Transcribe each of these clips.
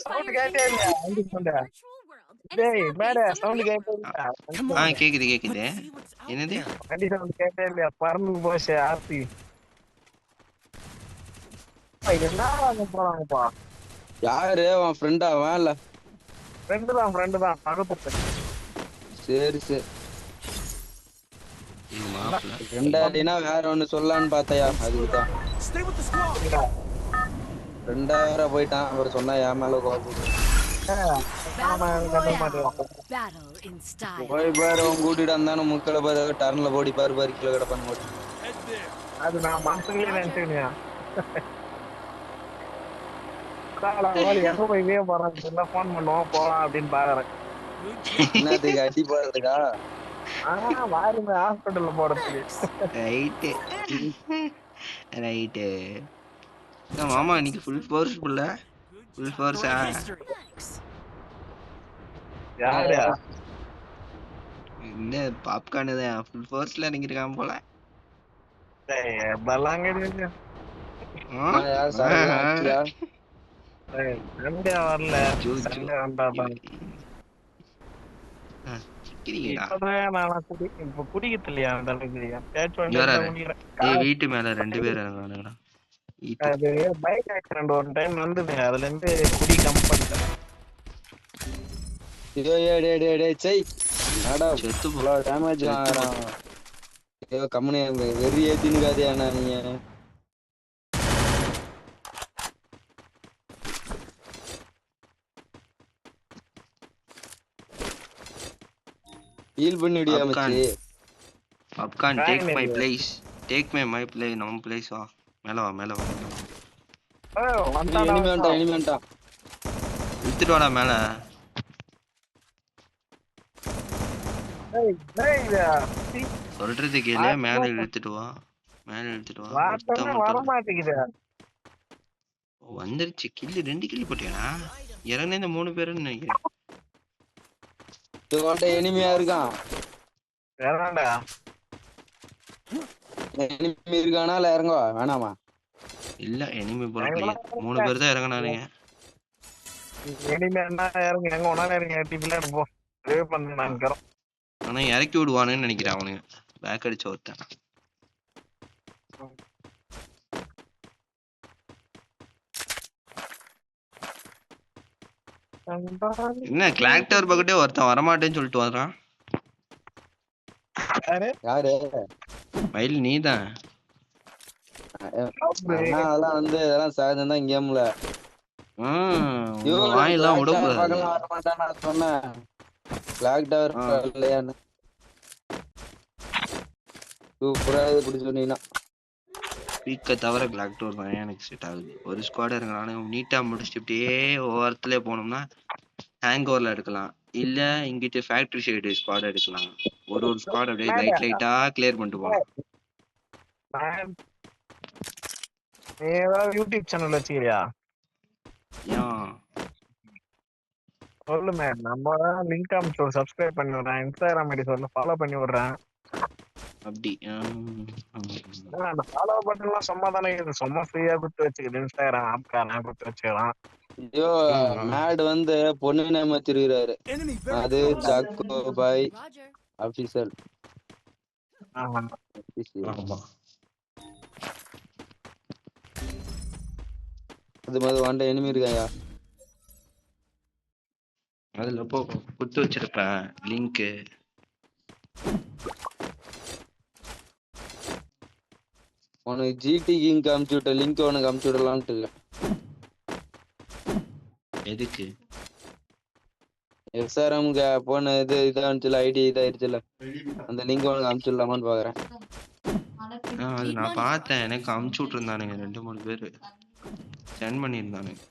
Sound கேட்டே இல்லையா வண்டி சவுண்ட் டேய் மேட சவுண்ட் கேட்டே இல்லையா கேக்குது என்னது வண்டி சவுண்ட் கேட்டே இல்லையா பறந்து போச்சு ஆர்த்தி என்ன போறாங்கப்பா யாரு அவன் ஃப்ரெண்டா அவன் இல்ல ஃப்ரெண்டு தான் பக்கத்து சரி ரெண்டாடினா வேற ஒண்ணு சொல்லலான்னு பார்த்தையா அதுக்குதான் ரெண்டாயிர போயிட்டான் அவர் சொன்னா என் மேல கோபம் போய் பாரு அவன் கூட்டிட்டு வந்தானு முக்களை பாரு டர்ன்ல போடி பாரு கிலோ கிடப்பான்னு போட்டு அது நான் மனசுலயே நினைச்சுக்கினியா எங்க போய் போறான் போன் பண்ணுவோம் போலாம் அப்படின்னு பாக்குறேன் என்னத்துக்கு அடி போடுறதுக்கா வாருங்க ஹாஸ்பிட்டல்ல போறதுக்கு ரைட்டு மாமா இன்னைக்கு ஃபுல் ஃபோர்ஸ் யாரு இந்த பாப்கார்ன் தான் ஃபுல் ஃபோர்ஸ்ல இறங்கிருக்கான் போல வரல குடிக்கிறது இல்லையா அந்த வீட்டு மேல 2 பேர் இறங்குறானுங்கடா அது பைக் ஆக்சிடென்ட் ஒரு டைம் வந்தது அதுல இருந்து குடி கம் பண்ணிட்டேன் டேமேஜ் கம்பெனி வெறி ஏத்தினுக்காதே அண்ணா நீங்க ஹீல் பண்ணிடியா மச்சி பாப்கார்ன் டேக் மை பிளேஸ் நம்ம பிளேஸ் வா மேல வா எனிமெண்டா இழுத்துட்டு வாடா மேல சொல்றது கேளு மேல இழுத்துட்டு வா வர மாட்டேங்குது வந்துருச்சு கில்லு 2 கில்லு போட்டியாடா இறங்குன இந்த 3 பேருன்னு நினைக்கிறேன் எனிமியா இருக்கான் எனிமி இருக்கானா இல்ல இறங்குவா வேணாமா இல்ல எனிமி போல 3 பேர் தான் இறங்குனானுங்க எனிமி என்ன இறங்கு எங்க ஒண்ணால இறங்கி ஏத்தி பின்னாடி போ சேவ் பண்ணி நான் கரெக்ட் ஆனா இறக்கி விடுவானுன்னு நினைக்கிறேன் அவனுங்க பேக் அடிச்ச ஒருத்தன் என்ன கிளாக் டவர் பக்கத்தே ஒருத்தன் வரமாட்டேன்னு சொல்லிட்டு வரான் யாரு மயில் நீதான் அதெல்லாம் வந்து இதெல்லாம் சகஜம் தான் கேம்ல வாயெல்லாம் விடக்கூடாது வர மாட்டான் நான் சொன்னேன் கிளாக் டவர் இல்லையான்னு சூப்பரா இது இப்படி சொன்னீங்கன்னா பீக்க தவிர கிளாக் டவர் தான் எனக்கு செட் ஆகுது ஒரு ஸ்குவாட் இறங்குறானு நீட்டா முடிச்சுட்டு இப்படியே ஓரத்துல போனோம்னா ஹேங் ஓவர்ல எடுக்கலாம் இல்ல இங்கிட்ட ஃபேக்டரி ஷேடு ஸ்குவாட் எடுக்கலாம் ஒரு ஸ்குவாட் அப்படியே லைட்டா கிளியர் பண்ணிட்டு போலாம் நீ ஏதாவது யூடியூப் சேனல் வச்சுக்கிறியா சொல்லு மேம் நம்ம லிங்க் அனுப்பிச்சு சப்ஸ்கிரைப் பண்ணி விடுறேன் இன்ஸ்டாகிராம் ஐடி சொல்லு ஃபாலோ பண்ணி விடுறேன் அப்படி அந்த ஃபாலோ பட்டன்லாம் சும்மா தானே இருக்குது சும்மா ஃப்ரீயா கொடுத்து வச்சுக்கிது இன்ஸ்டாகிராம் ஆப்காரன் கொடுத்து வச்சுக்கலாம் ஐயோ மேட் வந்து பொண்ணு நேம் வச்சிருக்காரு அது ஜாக்கோ பாய் ஆபீசர் ஆமா அது மாதிரி வாண்ட எனிமி இருக்காயா அதுல போ குத்து வச்சிருப்பேன் லிங்க் உனக்கு ஜிடி கிங்க் அமுச்சு விட்ட லிங்க் உனக்கு அமுச்சு விடலான்ட்டு இருக்கேன் எதுக்கு எஸ்ஆர்எம் போன இது இதாச்சுல ஐடி இதாயிருச்சுல அந்த லிங்க் உனக்கு அமுச்சு விடலாமான்னு பாக்குறேன் அது நான் பார்த்தேன் எனக்கு அமுச்சு விட்டுருந்தானுங்க 2-3 பேரு சென்ட் பண்ணியிருந்தானுங்க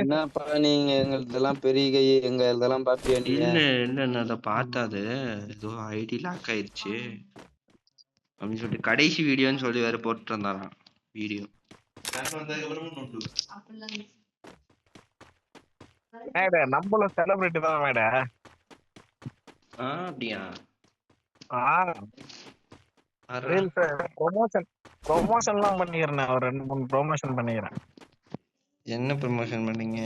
என்னப்பா நீங்க எங்களதெல்லாம் பெரிய கை எங்க இதெல்லாம் பாப்பியா நீங்க இல்ல அத பார்த்தாது ஏதோ ஐடி லாக் ஆயிருச்சு அப்படின்னு சொல்லிட்டு கடைசி வீடியோன்னு சொல்லி வேற போட்டு இருந்தாராம் வீடியோ நம்மள செலிபிரிட்டி தான் மேட அப்படியா ப்ரொமோஷன்லாம் பண்ணிக்கிறேன் ஒரு 2-3 ப்ரொமோஷன் பண்ணிக்கிறேன் என்ன ப்ரமோஷன் பண்ணீங்க?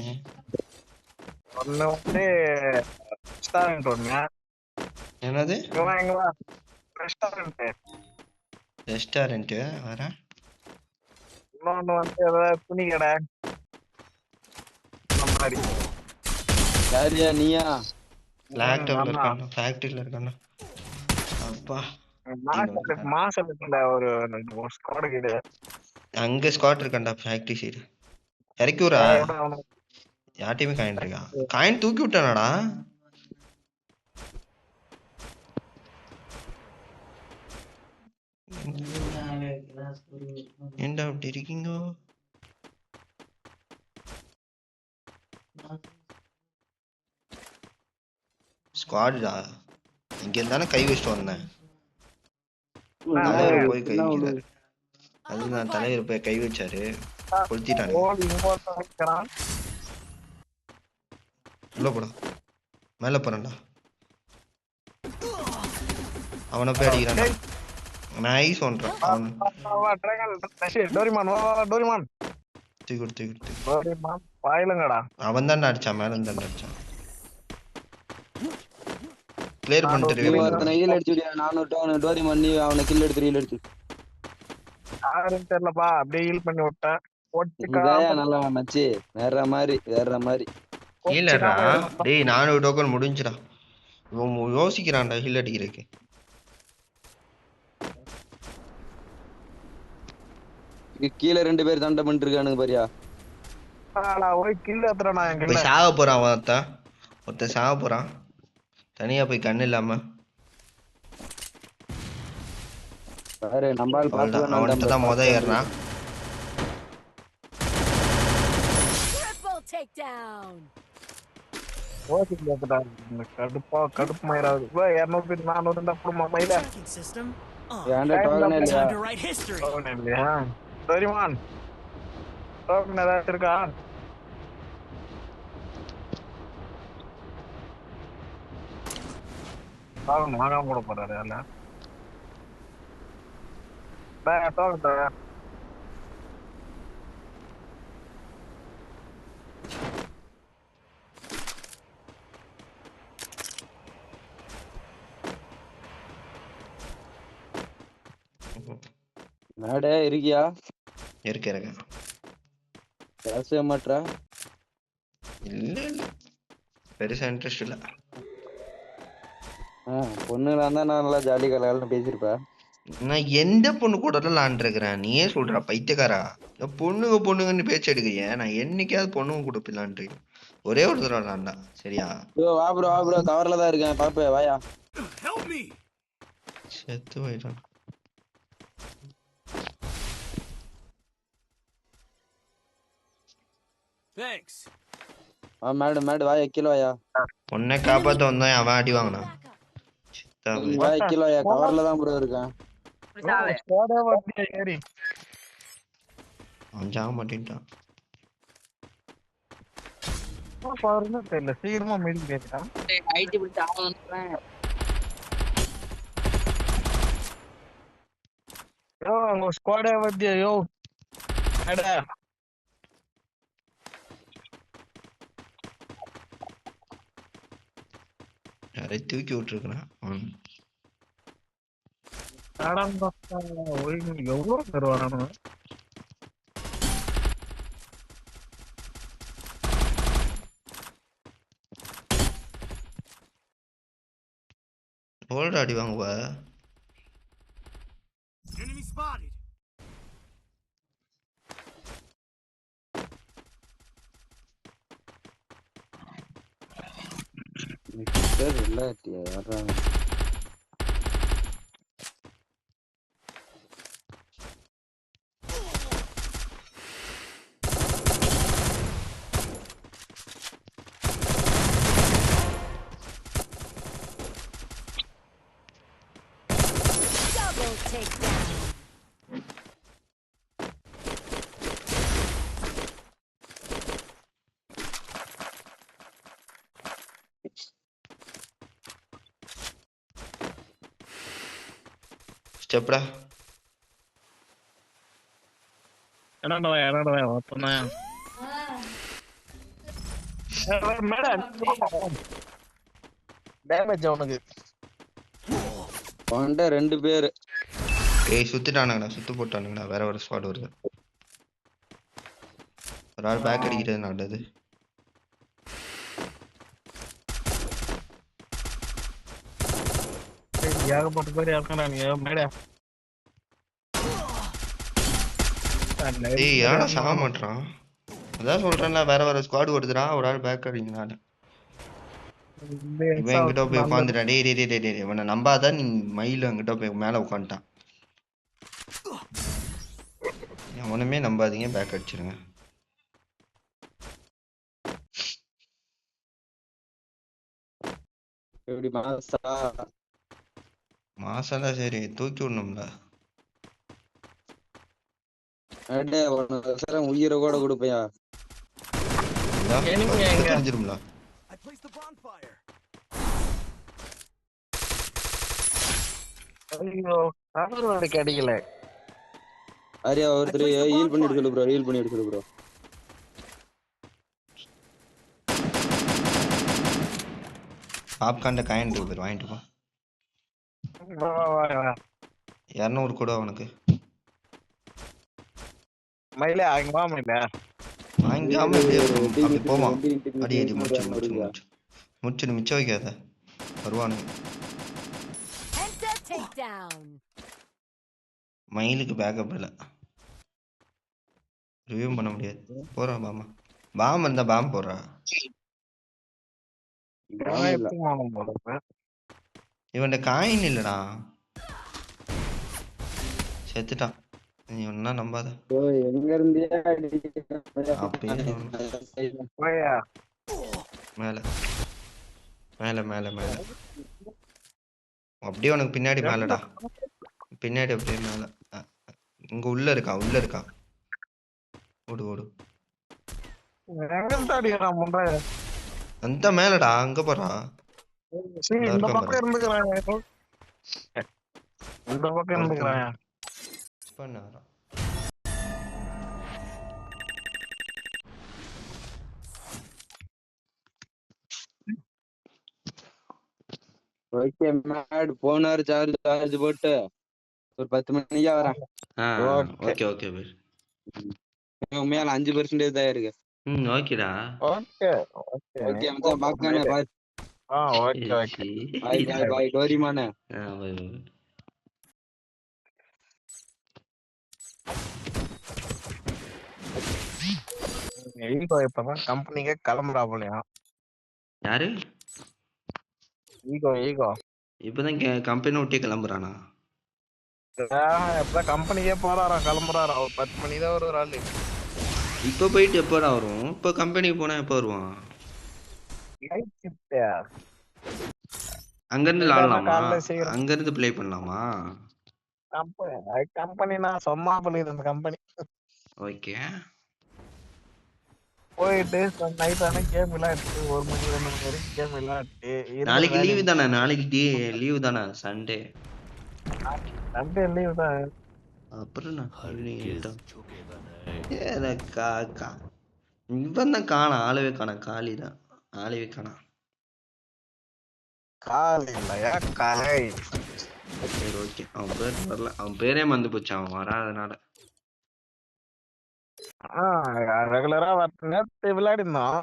ஒண்ணு வந்து ரெஸ்டாரண்ட் ஒண்ணு. என்னது எங்கவா ரெஸ்டாரண்ட். ரெஸ்டாரண்ட் வர? இன்னொன்னு வந்து ஏதாவது துணி கடை அந்த மாதிரி. யாரியா நீயா? பிளாக் டவுன்ல ஆமா. இருக்கானே, ஃபேக்டரியில இருக்கானே. அப்பா மாசத்துல ஒரு ஸ்குவாட் கிட்ட அங்க ஸ்குவாட் இருக்கான்டா ஃபேக்டரி சைடு. இறக்கி விடுறா. யார்ட்டையுமே காயின் இருக்கா? காயின் தூக்கி விட்டானாடா. ஏன்டா அப்படி இருக்கீங்க? ஸ்குவாடுடா. இங்க இருந்தானே கை வச்சுட்டு வந்தேன். தலைவர் போய் கை வைக்கிறாரு. அதுதான் தலைவர் போய் கை வச்சாரு, கொளுத்திட்டானுங்க. உள்ள போடா. மேல போறான்டா. அவனை போய் அடிக்கிறான்டா. நைஸ் ஒன்றான் அவன். அவன் தான் அடிச்சான், மேல இருந்து அடிச்சான். கிளியர் பண்ணிட்டு நீ ஒருத்தனை ஹீல் அடிச்சுடியா? 400 டோரிமான் நீ அவனை கில் எடுத்து ஹீல் எடுத்து. யாருன்னு தெரியலப்பா, அப்படியே ஹீல் பண்ணி விட்டேன். இதாயா நல்லா மச்சி, வேற மாதிரி வேற மாதிரி. ஹீலரா? டேய் 400 டோக்கன் முடிஞ்சுடா. இவன் யோசிக்கிறான்டா ஹீல் அடிக்கிறதுக்கு. கீழே 2 பேர் சண்டை பண்ணிட்டு இருக்கானுங்க பாரியா. போய் சாக போறான் ஒருத்தன் சாக போறான் தனியா போய் கண்ணு இல்லாம. பாரு நம்பால் பாத்து அவன்கிட்ட தான் முத ஏறான். கடுப்பு மயிராது 200 400 குடும்பம் மயில இல்லையா? சரிமான் டோக்கன் ஏதாச்சும் இருக்கா? வாங்காம கூட போறாரு அல்ல டோக்கன். மேடே இருக்கியா? இருக்க பேசவே மாட்டா. இல்ல பெருசா இன்ட்ரெஸ்ட் இல்ல. பொண்ணுங்களா இருந்தா நான் நல்லா ஜாலி கலகலன்னு பேசியிருப்பேன். நான் எந்த பொண்ணு கூட விளாண்டுருக்கிறேன்? நீயே சொல்றா பைத்தியக்காரா. பொண்ணுங்கன்னு பேச்சு எடுக்கிறிய? நான் என்னைக்காவது பொண்ணுங்க கூட விளாண்டுருக்கேன். ஒரே ஒரு தடவை விளாண்டா. சரியா? வா ப்ரோ கவர்ல தான் இருக்கேன், பாப்பே வாயா. செத்து போயிட்டான். மேடு வாயா கீழ வாயா. பொண்ணை காப்பாத்த வந்தான், அவன் அடி வாங்கினான். வாயா கீழ வாயா, கவர்ல தான் ப்ரோ இருக்கேன். அவன் சாக மாட்டேன்ட்டான். தெரியல சீக்கிரமா மீதி கேட்டான். ஸ்குவாடே வத்தியோ யாரை தூக்கி விட்டுருக்கான். எவ்வளவு பேர் வரானு? எவ்வளோ அடி வாங்குவ? ஸ்டெப்டா என்னடா ஒருத்தனா மேடம் டேமேஜ் அவனுக்கு. அவன்கிட்ட 2 பேரு. ஏய் சுத்திட்டானுங்கடா, சுத்து போட்டானுங்கடா. வேற ஒரு ஸ்குவாட் வருது. ஒரு ஆள் பேக் அடிக்கிறது நல்லது. ஏகப்பட்ட பேர் இறக்குறானுங்க மேடம். ஏய் யாரா சாக மாட்டான்? அதான் சொல்றேன்ல, வேற ஸ்குவாட் வருதுடா. ஒரு ஆள் பேக் அடிக்கிறான். இவன் எங்கிட்ட போய் உட்காந்துட்டான். டேய் டேய் டேய் டேய், இவனை நம்பாதான் நீ. மயில எங்கிட்ட போய் மேல உட்காந்துட்டான். அவனுமே நம்பாதீங்க, பேக் அடிச்சிருங்க. எப்படி மாசா? மாசம்லாம் சரி, தூக்கி விடணும்ல. அடே உனக்கு உயிரை கூட கொடுப்பையா? தெரிஞ்சிரும்ல. ஐயோ அவருக்கு அடிக்கல. அரியா ஒருத்தர் ஹீல் பண்ணிட்டு சொல்லு ப்ரோ, ஹீல் பண்ணிட்டு சொல்லு ப்ரோ. பாப்கார்ன்ல காயின் இருக்கு, வாங்கிட்டு போ. 200 கூட அவனுக்கு. மயிலே அங்க வா மயிலே. வாங்காம அப்படி போமா. அடி அடி முடிச்சு மிச்சம் வைக்காத. வருவானுங்க. மயிலுக்கு பேக்கப் இல்லை, ரிவ்யூ பண்ண முடியாது. போறா பாமா. பாம் இருந்தா பாம் போடுறா. இவன் காயின் இல்லடா, செத்துட்டான். நீ ஒன்னா நம்பாத. எங்க இருந்தே அப்படியே மேல மேல மேல மேல அப்படியே உனக்கு பின்னாடி மேலடா. பின்னாடி அப்படியே மேல. இங்க உள்ள இருக்கான். ஓடு ஓடு. அந்த மேலடா, அங்க போறா. இந்த பக்கம் இருந்துக்கிறான். ஓகே மேட் போனாரு. சார்ஜ் போட்டு ஒரு 10 மணிக்கா வரேன். Okay okay bye. மேல 5% தான் இருக்கு. ஓகேடா. ஓகே ஓகே ஓகே மச்சான் பாக்கறேன். பாய். Okay okay. பாய் டோரிமானே. Bye bye. ஈகோ இப்பதான் கம்பெனிக்கே கிளம்புறா போலயா? யாரு? ஈகோ இப்பதான் கம்பெனி விட்டே கிளம்புறானா? எப்பதான் கம்பெனிக்கே போறாராம், கிளம்புறாரா. 10 மணி தான் ஒரு ஆளு. இப்ப போயிட்டு எப்படா வரும்? இப்ப கம்பெனிக்கு போனா எப்ப வருவான்? அங்க இருந்து விளையாடலாமா? அங்க இருந்து பிளே பண்ணலாமா? கம்பெனினா சும்மா பண்ணிது அந்த கம்பெனி. ஓகே. போயிட்டு நைட் ஆனா கேம் விளையாட்டு 1 மணி 2 மணி வரைக்கும் கேம் விளையாட்டு. நாளைக்கு லீவு தானே? நாளைக்கு லீவு தானே? சண்டே லீவு தான். அப்புறம் இவன் தான் காணா. ஆளவே காணா. காலிதான். ஆளவே காணா. கால் இல்லையா காலை. சரி ஓகே. அவன் பேர் வரல. அவன் பேரே மறந்து போச்சு அவன் வராதனால. ரெகுலரா நேத்து விளையாடிருந்தோம்.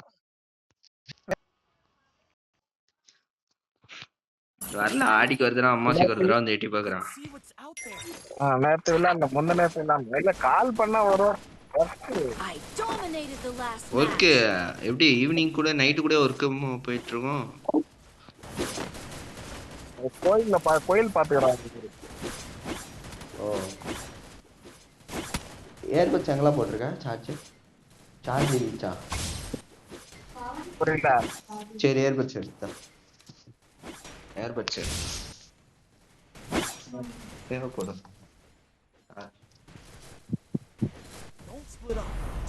வரல. ஆடிக்கு வருதுனா அம்மாசிக்கு வருதுனா வந்து எட்டி பாக்குறான். நேத்து விளையாடல, முந்த நேத்து விளையாடல. இல்ல கால் பண்ணா வரும். ஒர்க்கு எப்படி ஈவினிங் கூட நைட்டு கூட ஒர்க்கும் போயிட்டு இருக்கோம். கோயில் பாத்துக்கிறான். ஏர்பட்ஸ் எங்கெல்லாம் போட்டிருக்கேன்? சார்ஜ் ரீச்சா? புரியல. சரி ஏர்பட்ஸ் எடுத்தா. ஏர்பட்ஸ் தேவைப்படும்.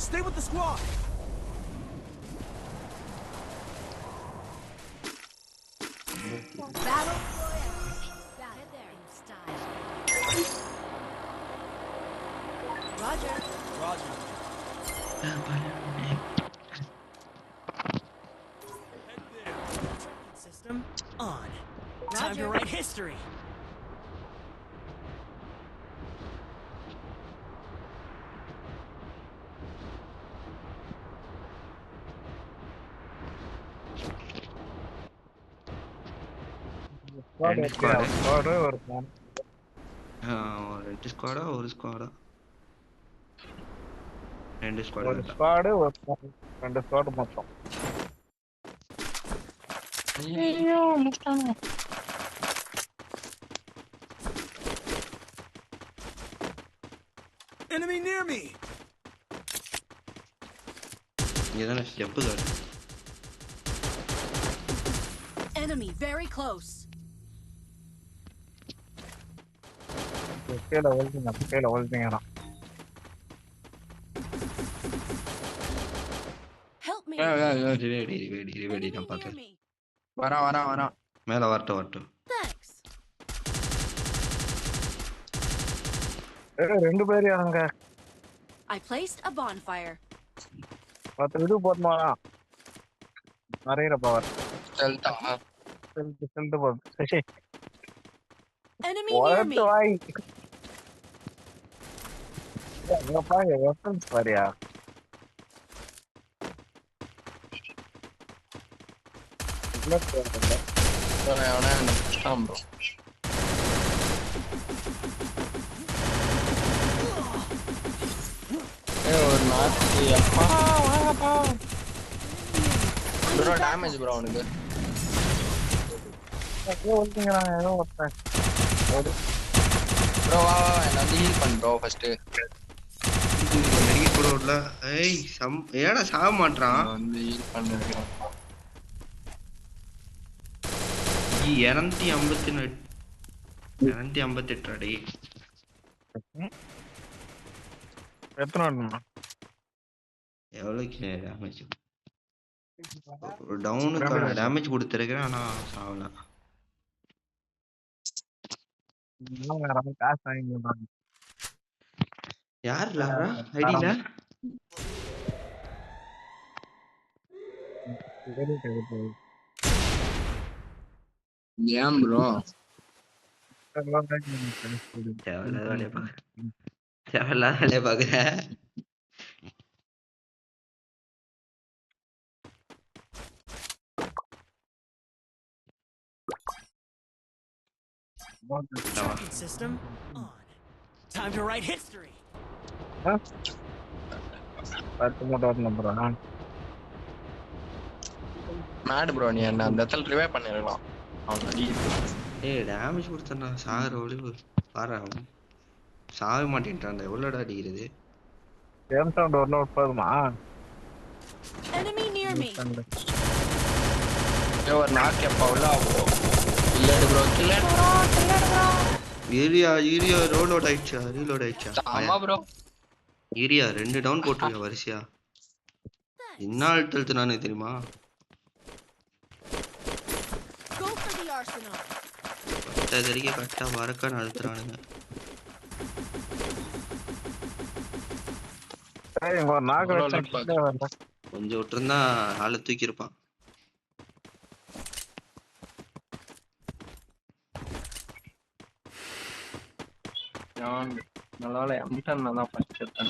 Stay with the squad. Battle Royale. Get there in style. Roger. history. ரெண்டு ஸ்குவாடு ஸ்குவாடு ஒரு ரெண்டு ஸ்குவாடா ஒரு ஸ்குவாடா ரெண்டு ஸ்குவாடு ஒரு வேண்டாம். ஸ்குவாடு ஒரு ரெண்டு ஸ்குவாடு மொத்தம். ஐயோ முடிச்சிட்டாங்க. Enemy near me. இங்கதானே ஸ்டெப்பு காட்டு. Enemy very close. கீழே ஒழுதிங்க Help me. ரிவேடி நான் Enemy near பார்த்தேன். me. வரான். மேல வரட்டும். Thanks. ரெண்டு பேர் யாருங்க I placed a bonfire. 10 இது போதுமா நிறைய பவர் செல்டா. செல்ட்டு போதும். Enemy near me. வாய் பாருங்க வெப்பன்ஸ் பாரியா அவனே முடிச்சிட்டான் ப்ரோ. ஒரு நாக்கு அப்பா வாங்கப்பா. ப்ரோ டேமேஜ் ப்ரோ அவனுக்கு. ஒழுதிங்களா ஏதோ ஒருத்தன் ப்ரோ வா என்ன வந்து ஹீல் பண்ணு ப்ரோ ஃபர்ஸ்ட். நெருங்கி கூட விடல. ஏய் ஏடா சாக மாட்றான். வந்து ஹீல் பண்ணிருக்கேன். 258 அடி. எத்தனை வேணுமா எவ்வளோக்கு டேமேஜ்? ஒரு டவுனுக்கான டேமேஜ் கொடுத்துருக்கிறேன், ஆனா சாவல. காசு வாங்கி யார் லாரா ஐடியில? ஏன் ப்ரோ தேவையில்லாத வேலையை பாக்குறேன். Tracking system on. Time to write history. 10 மூட்டை நம்புறேன். மேட் ப்ரோ நீ என்ன அந்த இடத்துல ரிவைவ் பண்ணிரலாம். அவன் அடி ஏய் டேமேஜ் கொடுத்தா சாகர ஒளிவு பாரு. சாக மாட்டேன்ட்டான். எவ்வளோடா அடிக்கிறது? சேம் சவுண்ட் ஒரு நோட் போதுமா? Enemy near me. ஒரு நாக்கு எப்ப உள்ள ஆகும். இல்லடு ப்ரோ கில்லடு ப்ரோ. ஏரியா ரீலோட் ஆயிடுச்சா? ஆமா ப்ரோ. ஏரியா 2 டவுன் போட்டுருக்க வரிசையா. என்ன அழுத்தழுத்து நானே தெரியுமா? Go for the arsenal. பத்ததறிக்க கரெக்டா வரக்கான அழுத்துறானுங்க. ஒரு நாக்கு வச்சு கொஞ்சம் விட்டுருந்தா ஆளை தூக்கி இருப்பான். நல்லால எம்டன் தான் ஃபர்ஸ்ட் எடுத்தேன்.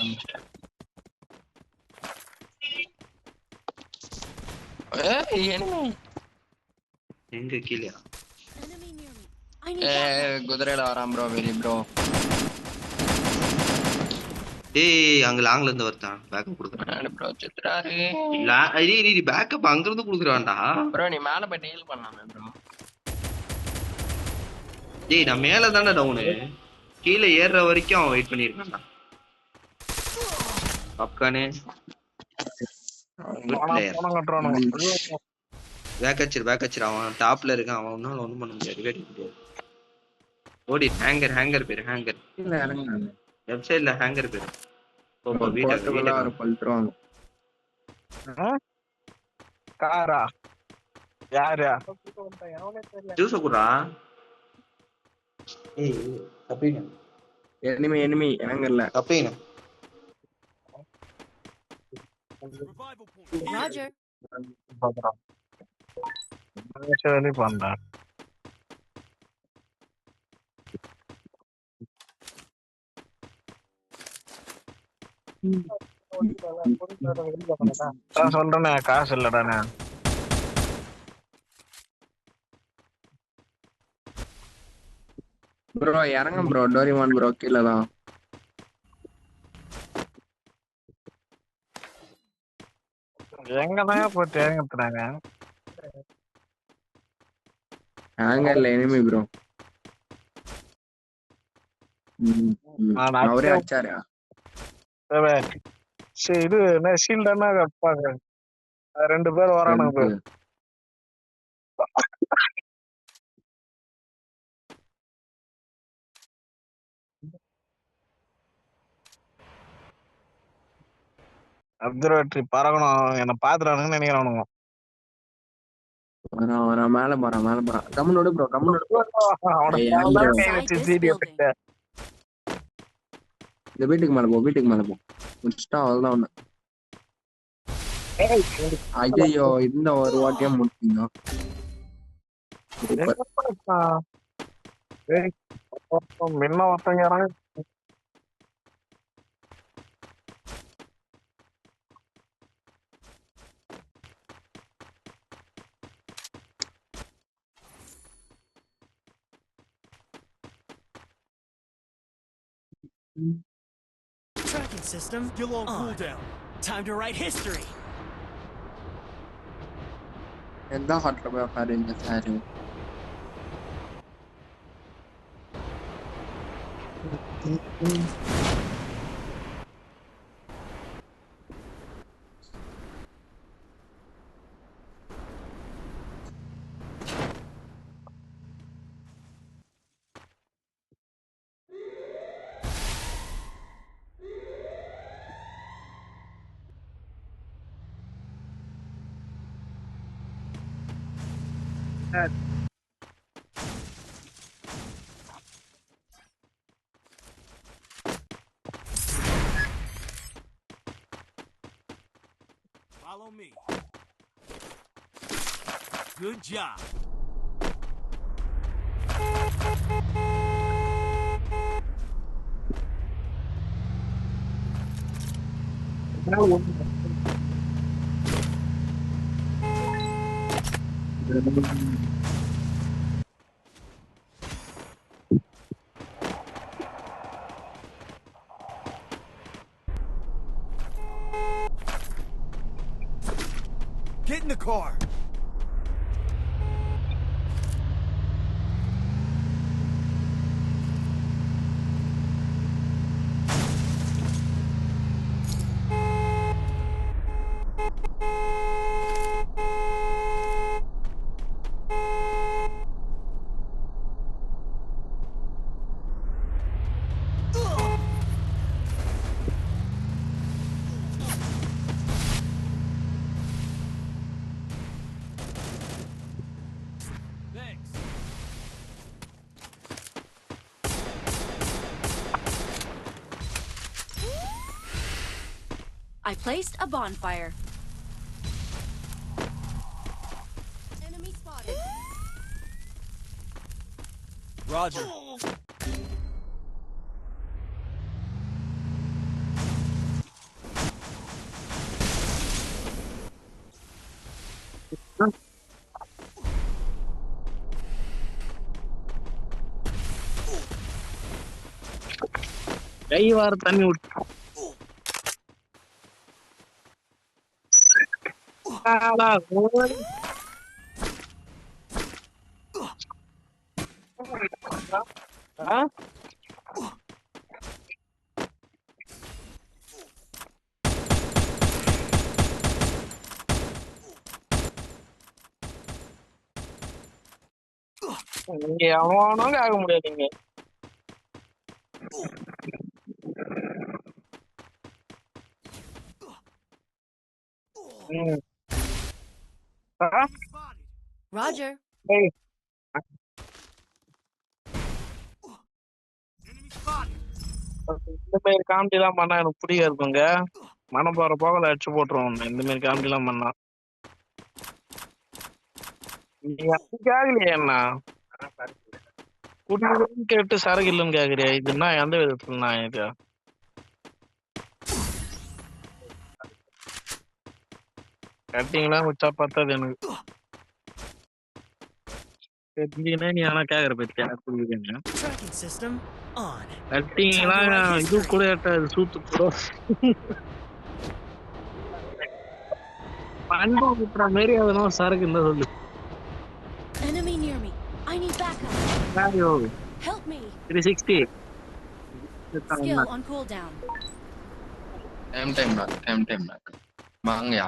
ஏய் எனிமி எங்க கீழயா? Enemy near me. I need backup. குதிரையில வரான் ப்ரோ. Very bro. டேய் அங்க லாங்ல இருந்து வரதான் பேக்கப் கொடுக்குறான் ப்ரோ சித்ராரு. பேக்கப் அங்க இருந்து கொடுக்குறான்டா. ப்ரோ நீ மேல போய் டீல் பண்ணலாமே ப்ரோ. டேய் நான் மேல தானே டவுனு. கீழே ஏறுற வரைக்கும் அவன் வெயிட் பண்ணிருக்கான்டா. பக்கானே பேக் அடிச்சிரு. அவன் டாப்ல இருக்கான். அவன் ஒன்னால ஒண்ணும் பண்ண முடியாது. வெயிட் முடியாது. ஓடி ஹேங்கர் பேரு ஹேங்கர். இல்ல இறங்குங்க. வெப்சைட்ல ஹேங்கர் பேரு. ஓபோ வீட்டுல ஒரு பல்ட்ரோன். காரா யாரு ஜூஸ் குடுறா. ஏய் கப்பீங்க. எனிமி இறங்கல. கப்பீங்க. Revival point. Roger. பண்றேன். நான் சொல்றேனே காசு இல்லடானே. ப்ரோ இறங்க ப்ரோ டோரிமான் ப்ரோ கீழே தான். எங்கதான் போய் தேங்கத்துறாங்க. ஹேங்கர்ல எனிமி ப்ரோ. நான் அவரே அடிச்சே அடிச்சாரு. இது என்ன ஷீல்டா கப்பாங்க. 2 பேர் வரானுங்க. அப்சர்வேட்டரி பறக்கணும் என்ன பாத்துறானுங்கன்னு நினைக்கிறானுங்க. மேல போறான். கம்முனோடு ப்ரோ கம்முனோடு. இந்த வீட்டுக்கு மேல போ. முடிச்சுட்டா அவ்வளவுதான் ஒண்ணு. ஐயோ இந்த ஒரு வாட்டியா முடிச்சீங்க. முன்ன ஒருத்தங்க Tracking system still on cooldown. Time to write history. எந்த ஹாட்ல போய் உட்காரு இந்த sir. Follow me. Good job. Get in the car. I placed a bonfire. Enemy spotted. Roger. கை வார தண்ணி விட்டு இங்க எவனாலும் ஆக முடியாதுங்க. Roger. இந்த மாதிரி காமெடி எல்லாம் பண்ணா எனக்கு பிடிக்க இருக்குங்க. மனம் போற போகல அடிச்சு போட்டுருவோம். இந்த மாதிரி காமெடி எல்லாம் பண்ணா நீங்க அதுக்காகலையே என்ன குடிக்கிறேன்னு கேட்டு சரக்கு இல்லைன்னு கேக்குறியா? இதுன்னா எந்த விதத்துல நான் இது கட்டிங்லாம் வச்சா பத்தாது எனக்கு. கட்டிங்னா நீ ஆனா கேக்குற பத்தியா புரியுதுங்க. Tracking system on. கட்டிங்லாம் இது கூட எட்டாது சூத்து கூட. பண்டு விட்டுற மாதிரி அதெல்லாம் சரக்கு இருந்தா சொல்லு. Enemy near me. I need backup. ஐயோ Help me. 360 Skill on cooldown. Time நாக்கு வாங்கயா.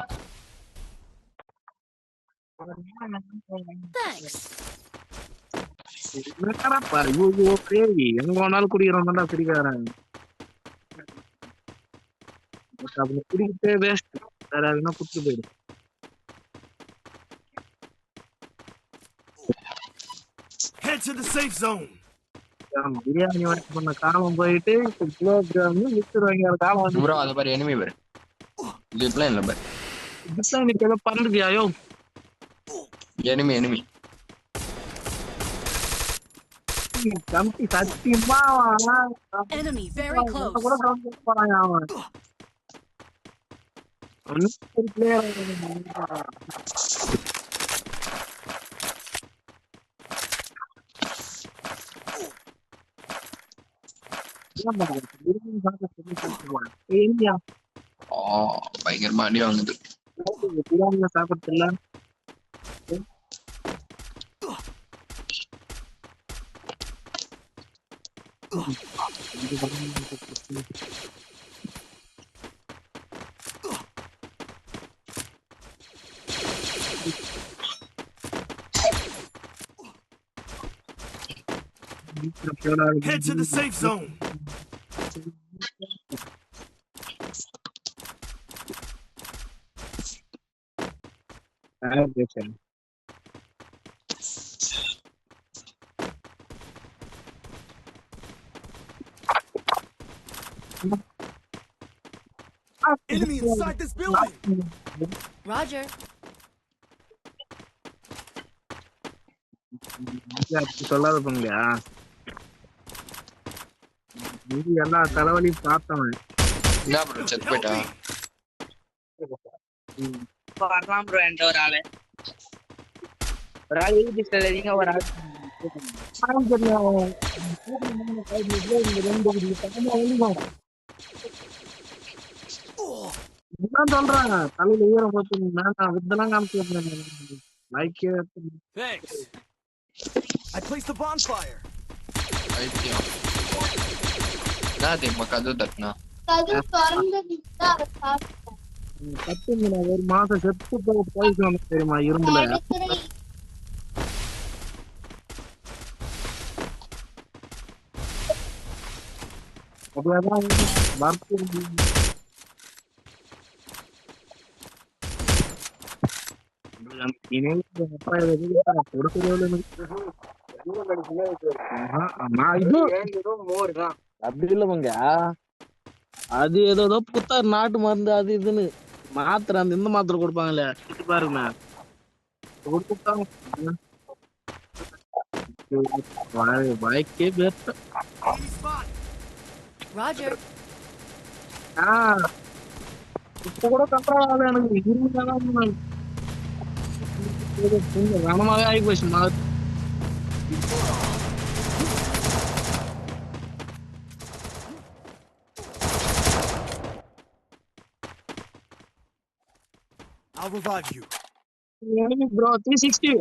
Thanks. என்னடா ஐயோ பேய் எங்க வேணாலும் குடிக்கிறோம் தான்டா குடிக்காரன். அப்படி குடிக்கிட்டே வேஸ்ட். வேற எதுனா குடிச்சு போயிடு. Head to the safe zone. Biryani வாங்கி பண்ண காலம் போயிட்டு கிலோகிராம் வித்துருவாங்க காலம் வந்து. ப்ரோ அத பாரு எனிமி பாரு. இது பிளான் இல்ல பாரு. பிரியாணி ஏதோ பறந்துட்டியா யோ. எனிமி கம்பி சத்தியமா Enemy very close. கூட போறாங்க அவன். ஒரு பிளேயர் பயங்கரமா அடி வாங்குது. பிரியாணி சாப்பிடல Head to the safe zone. Enemy inside this building. Roger. சொல்லாத போங்கயா. இது எல்லா தலைவலியும் பார்த்தவன். என்ன ப்ரோ செத்து போயிட்டா? வரலாம் ப்ரோ என்கிட்ட ஒரு ஆளு பிஸ்டல் எதிங்க ஒரு ஆள் சொல்றாங்க தலையில ஈரம் போட்டு இதெல்லாம் காமிச்சு. Thanks. I placed the bonfire. ஐத்தியம். நான் தெரியுமா கதவு தட்டினா ஒரு மாசம் செத்து போயிட்டு தெரியுமா இரும்புல. அவ்வளவுதான் அப்படி இல்லவங்க. அது ஏதோ புத்தார் நாட்டு மருந்து அது இதுன்னு மாத்திரை அந்த இந்த மாத்திரை கொடுப்பாங்களே பாருங்க வாய்க்கே பேர்த்த. Roger. இப்ப கூட கண்ட்ரோல் ஆகல எனக்கு இருந்ததான் கனமாவே ஆகி போச்சு மாதிரி. I'll revive you. Enemy bro 360.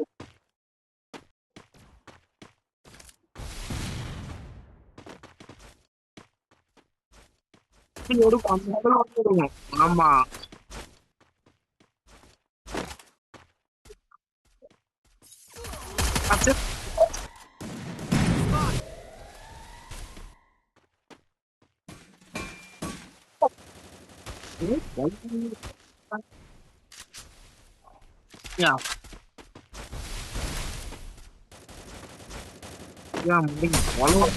ஆமா Yeah. Yeah, mending follow.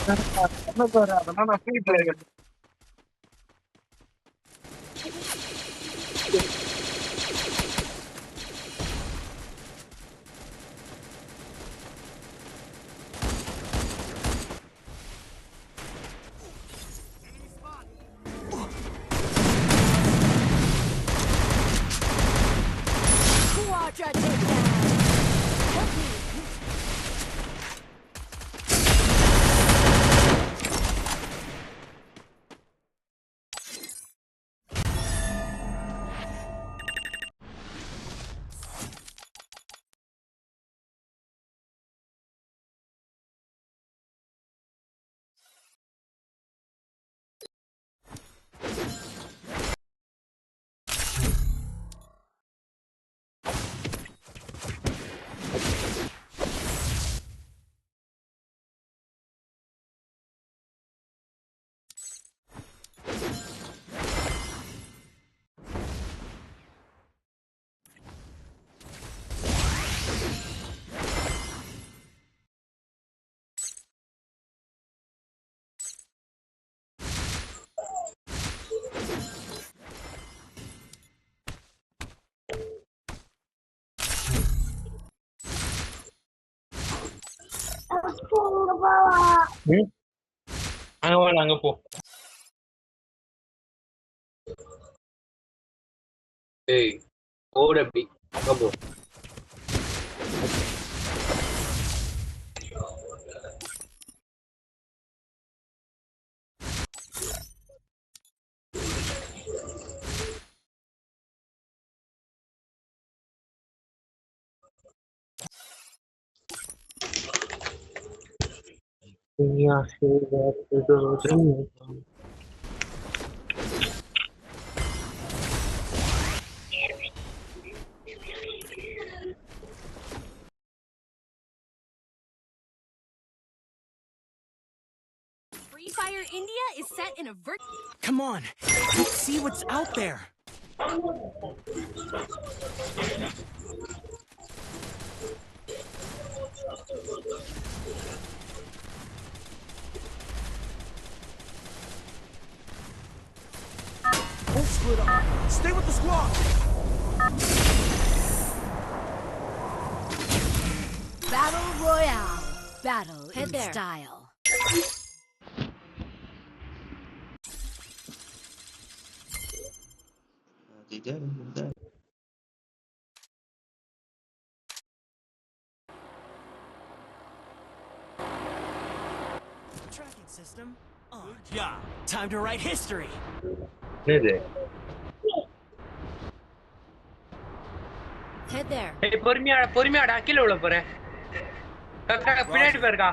என்ன சார் அதெல்லாம் நான் free player. Quadra takedown. Help me. அங்க போ. ஏய் ஓடு அப்படி அங்க போ. Free Fire India is set in a Come on, let's see what's out there. Don't split up. Stay with the squad. Battle Royale. Battle in there. style. Tracking system on. Good job. Time to write history. என்னது? Head there. ஏய் பொறுமையாடா கீழ விழ போறேன். பின்னாடி பாருடா.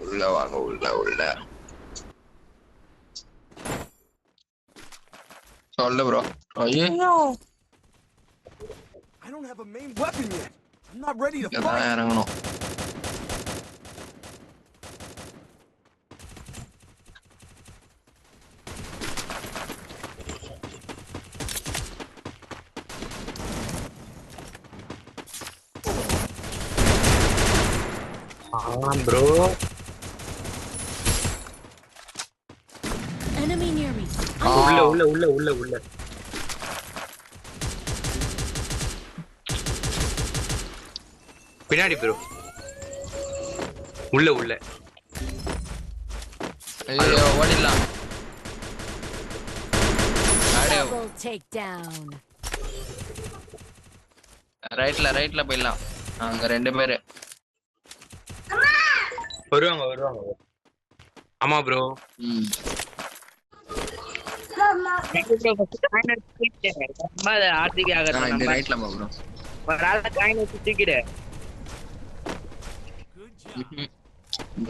உள்ள வாங்க உள்ள சொல்லு ப்ரோ. ஐயோ I don't have a main weapon yet. I'm not ready to இங்கதான் fight. இறங்கணும். Bro Enemy near me. உள்ள பின்னாடி ப்ரோ உள்ள ஐயோ ஓடிடலாம். Double takedown. ரைட்ல போயிடலாம். அங்க 2 பேரு வருவாங்க. ஆமா ப்ரோ. ஆர்த்திக்கு ஆகிறது ரைட்ல போ ப்ரோ. ஒரு ஆளை காயின் வச்சு தூக்கிடு.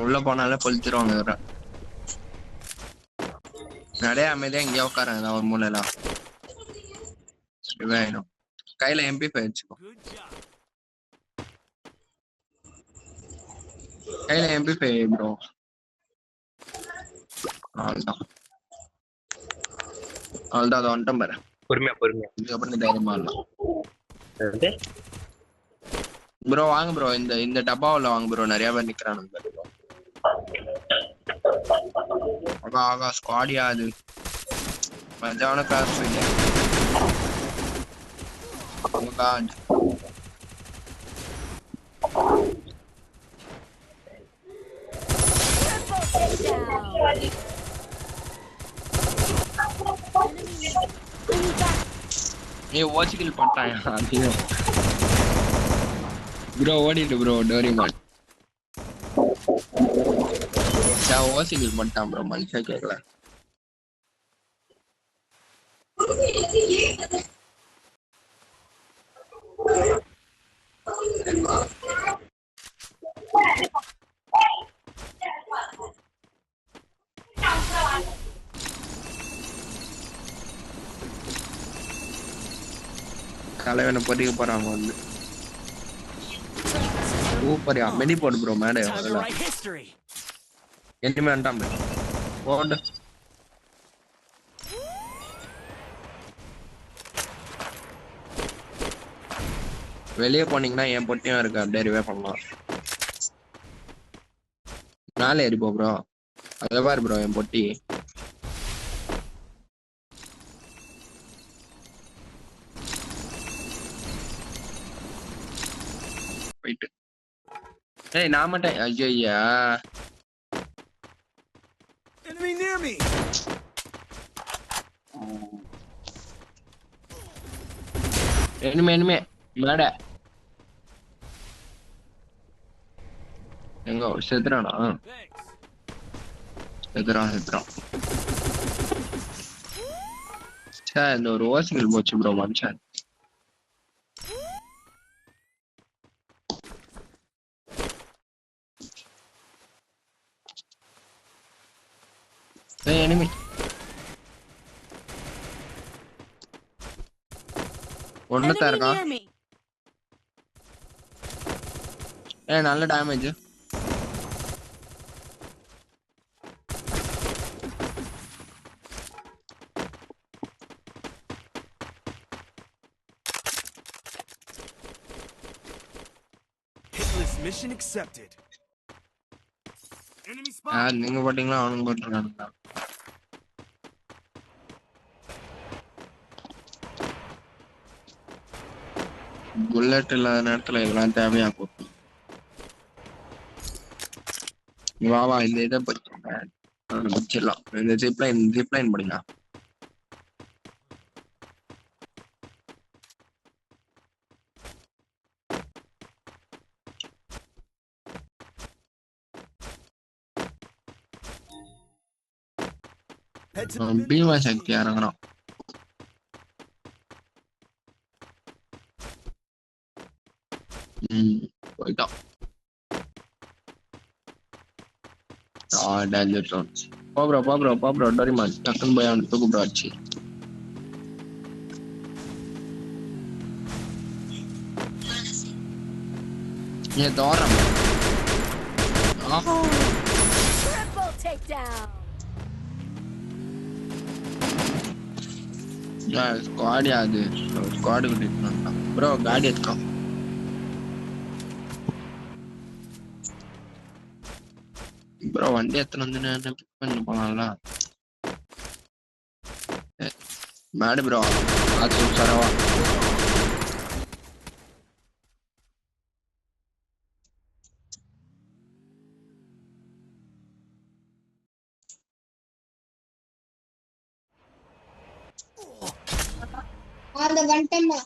உள்ள போனாலே பொழிச்சிருவாங்க இவர. நிறைய அமைதியா இங்கே உட்காருங்க ஒரு மூலையில. வேணும் கையில MP5 வச்சுக்கோ. கையில MP5 ப்ரோ. அவ்வளோதான் அது வந்துட்டோம் பாரு. பொறுமையா இதுக்கப்புறம் தைரியமா இல்லை. ப்ரோ வாங்க ப்ரோ, இந்த இந்த டப்பாவுல வாங்க ப்ரோ, நிறைய பேர் நிக்கிறானுங்க ப்ரோ. ஆகா ஆகா ஸ்குவாடியா அது மஜான கிளாஸ் போயிட்டேன். Triple takedown. Enemy near me. I need back. நீ ஓசிக்கில் பண்ணிட்டாயா அதிகம் ப்ரோ? ஓடிட்டு ப்ரோ டோரிமான் ஓசிக்கில் பண்ணிட்டான் ப்ரோ, மனுஷா கேட்கல. தலைவனை பொறிக்க போறாங்க வந்து. சூப்பர்யா, மெடி போடு ப்ரோ மேடை. Time to write history. என்னமே வேண்டாம் போடு. வெளியே போனீங்கன்னா என் பொட்டியும் இருக்கு, அப்படியே ரிவே பண்ணலாம். மேலே ஏறிப்போ ப்ரோ, அதை பாரு ப்ரோ என் பொட்டி. போயிட்டு ஏய் நான் மட்டும் ஐயா Enemy near me. இனிமே மேடை எங்க செத்துறானா? செத்துறான். சார் இந்த ஒரு ஓசிகள் போச்சு ப்ரோ மனுஷன். enemy ஒண்ணுதான் இருக்கான். நல்ல damage. Hitless mission accepted. Enemy spot. நீங்க போட்டீங்களா அவனுங்க போட்டுருக்கானுங்க. புல்லட் இல்லாத நேரத்துல இதெல்லாம் தேவையா போட்டு வா இந்த இதை படிச்சிடலாம். இந்த ஜிப்லைன் படிங்க. பீமா சக்தி இறங்குறோம். போயிட்டோம். போப்ரோ டோரிமான் டக்குன்னு போய் அவனுக்கு கூப்பிடாச்சு. நீ தோறம் Triple takedown. ஸ்குவாட் அது ஸ்குவாட் கிட்ட ப்ரோ காடி எடுத்துக்கோ. ப்ரோ வண்டி எத்தனை வந்து பிக் பண்ணி போனால மேடு ப்ரோ அது சரவா. அந்த வந்துட்டேன்னா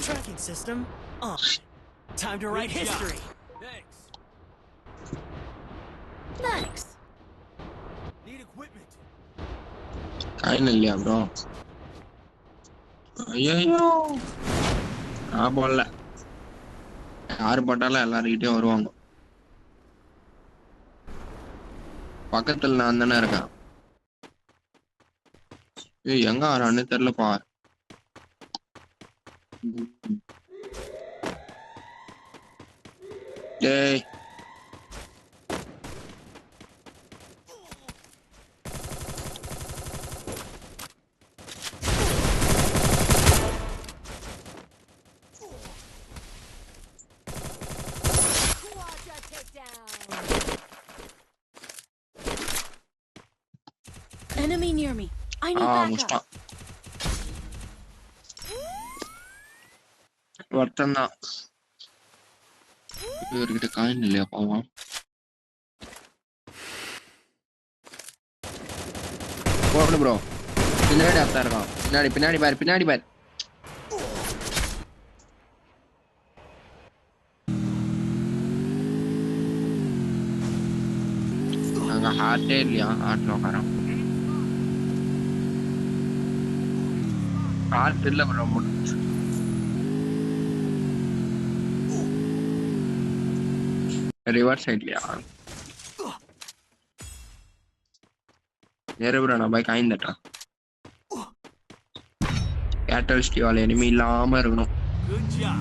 Tracking system on. Time to write history. Thanks. Need equipment. Coin இல்லையா ப்ரோ? ஐயோ நான் போடல. யாரு போட்டாலும் எல்லாருக்கிட்டையும் வருவாங்க. பக்கத்துல நான் தானே இருக்கேன். எங்க வரான்னு தெரியலப்பா. டேய் Quadra takedown. Enemy near me. I need backup. முடிச்சிட்டான் ஒருத்தன் தான் இவர்கிட்ட காயின் இல்லையா பாவம் போடு ப்ரோ பின்னாடி அத்தா இருக்கான் பின்னாடி பாரு அங்க ஹார்ட்டே இல்லையா ஹார்ட்ல உட்காரம் ஹார்ட் இல்ல ப்ரோ முடிச்சு रिवर्स साइड लिया நேரே ப்ரோ நான் பைக் ஆயிந்தட்டா கேட்டலிஸ்ட் வால எனிமி இல்லாம இருக்கணும் Good job.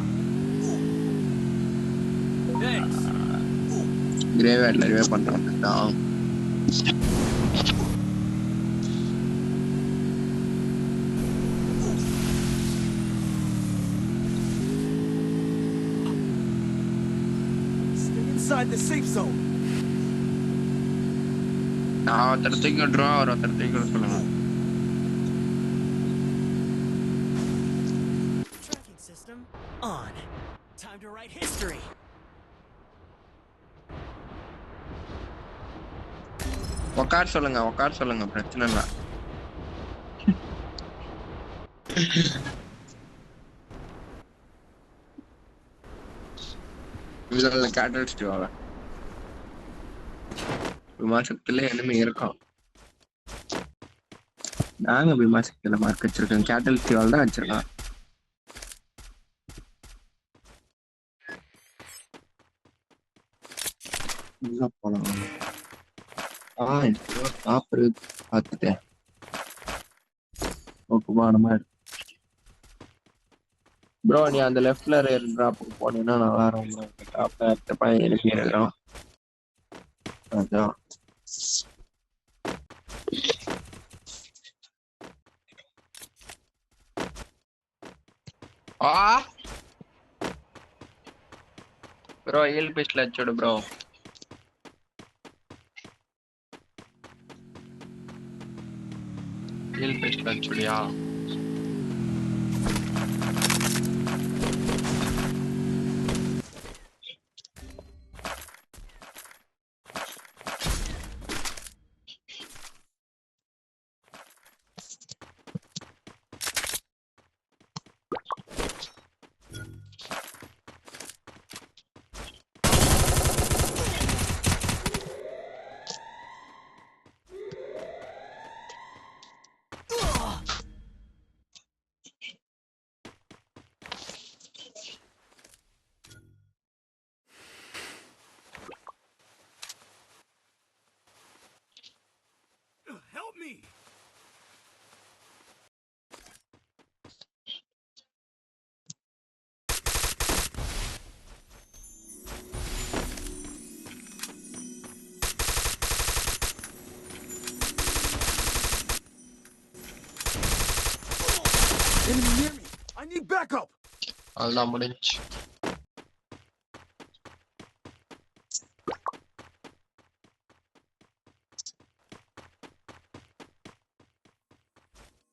Thanks. கிரேவேட்ல ரிவே பண்றான் Inside the safe zone. நான் ஒருத்தர் தூக்கி விட்டுருவான் ஒரு ஒருத்தர் தூக்கி விட சொல்லுங்க Tracking system on. Time to write history. உட்கார் சொல்லுங்க பிரச்சனை இல்லை இதுல கேட்டலிஸ்ட் வால விமாசத்துல enemy இருக்கான் நாங்க விமாசத்துல மார்க் வச்சிருக்கோம் கேட்டலிஸ்ட் வால தான் வச்சிருக்கான் உள்ள போலாம் சாப்பிடு பார்த்துட்டேன் ஓகேவா நம்ம ப்ரோ நீ அந்த லெஃப்ட்ல டிராப் போனீங்கன்னா நல்லா இருக்கும் டாப்ல பையன் enemy இருக்கான் அதான் ப்ரோ ஹீல் பிஸ்ட்ல அடிச்சுடு ப்ரோ ஹீல் பிஸ்ட்ல அடிச்சுடியா Help me. Enemy near me. I need backup. அதுதான் முடிஞ்சு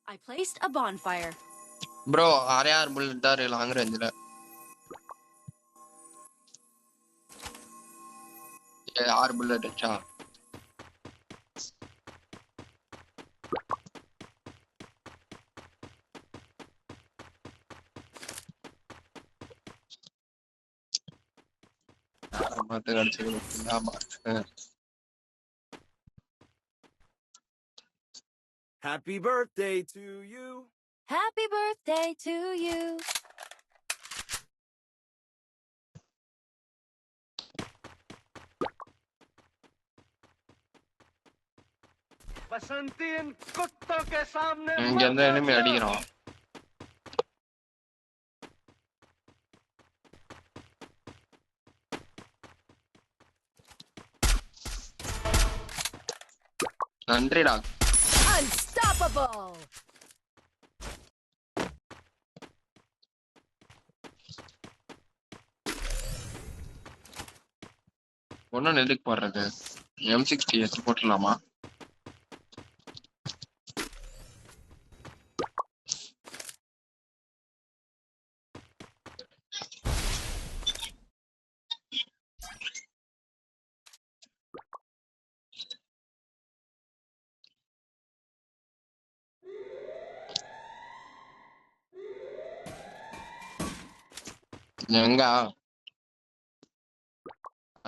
I placed a bonfire. Bro AR bullet தான் லாங் ரேஞ்சில் 6 புல்லட் வச்சா மத்த கடிச்சது Happy birthday to you. Happy birthday to you. बसंती इन कुत्तों के सामने இங்க இருந்து enemy அடிக்கிறான் நன்றிடா. Unstoppable! ஒன்னும் எதுக்கு போடுறது? M60 எடுத்து போட்டுடலாமா? எங்க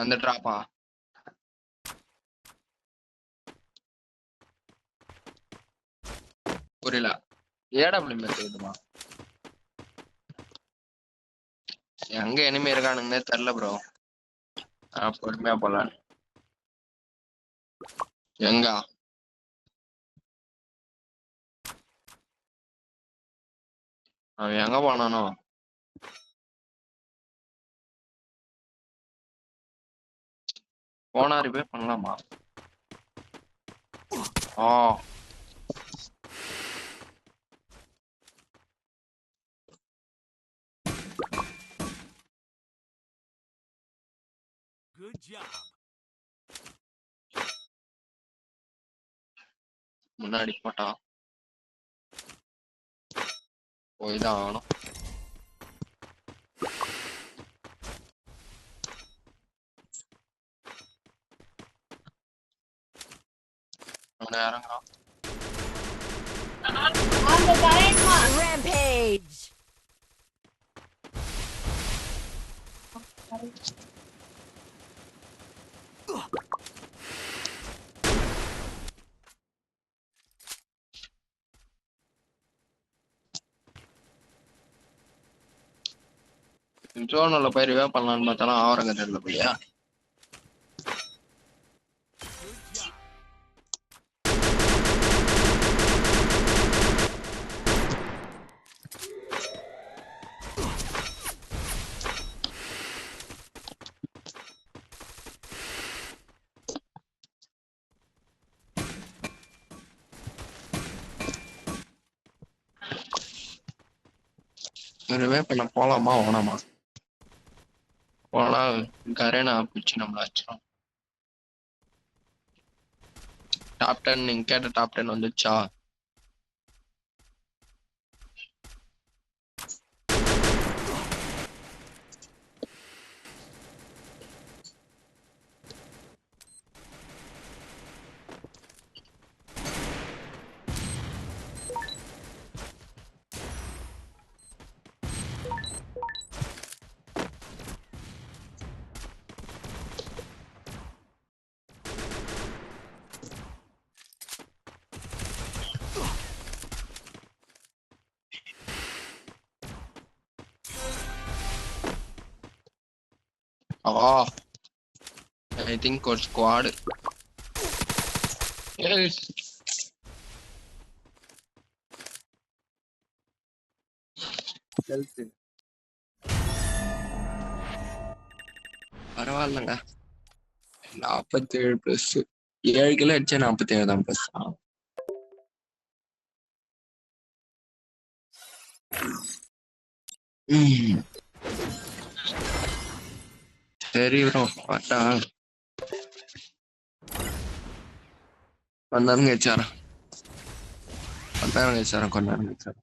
அந்த டிராப்பா? புரியல. ஏடபிள்யூ மெத்தேடுமா? எங்க எனிமே இருக்கானுங்கன்னே தெரியல ப்ரோ. பொறுமையா போலாம். எங்க அவன் எங்க போனானோ? போனா ரிப்பேர் பண்ணலாமா? ஆ Good job. முன்னாடி போட்டா போய்தான் ஆகணும். அவனை இறங்குறான். அந்த கரண்ட்மா Rampage! ஜோனில் போய் ரிவே பண்ணலான்னு பார்த்தாலும் ஆவரங்க தெரியல போலியா. ரிவே பண்ண போலாமா வேணாமா? போனா கரேனா பிடிச்சி நம்மள வச்சிடும். டாப் 10 நீங்க கேட்ட டாப் 10 வந்துச்சா? I think ஒரு squad. Yes. பரவாயில்லங்க. 47 பிளஸ் 7 கிலோ அடிச்சா 47 தான் பிளஸ். சரி ப்ரோ பார்த்தா கொஞ்ச நேரம் கழிச்சாரன் கொஞ்ச நேரம் கழிச்சாரன்.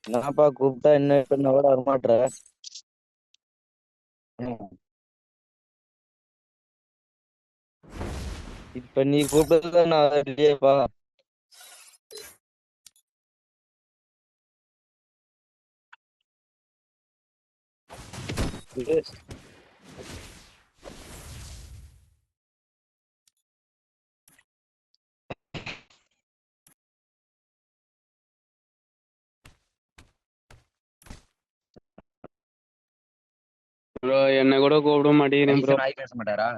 என்னப்பா கூப்பிட்டா என்ன பண்ண கூட வரமாட்ற? இப்ப நீ கூப்பிட்டது நான் இல்லையேப்பா. ப்ரோ என்ன கூட கூப்பிட மாட்டேங்கிறேன் ப்ரோ. நாய் பேச மாட்டாரா?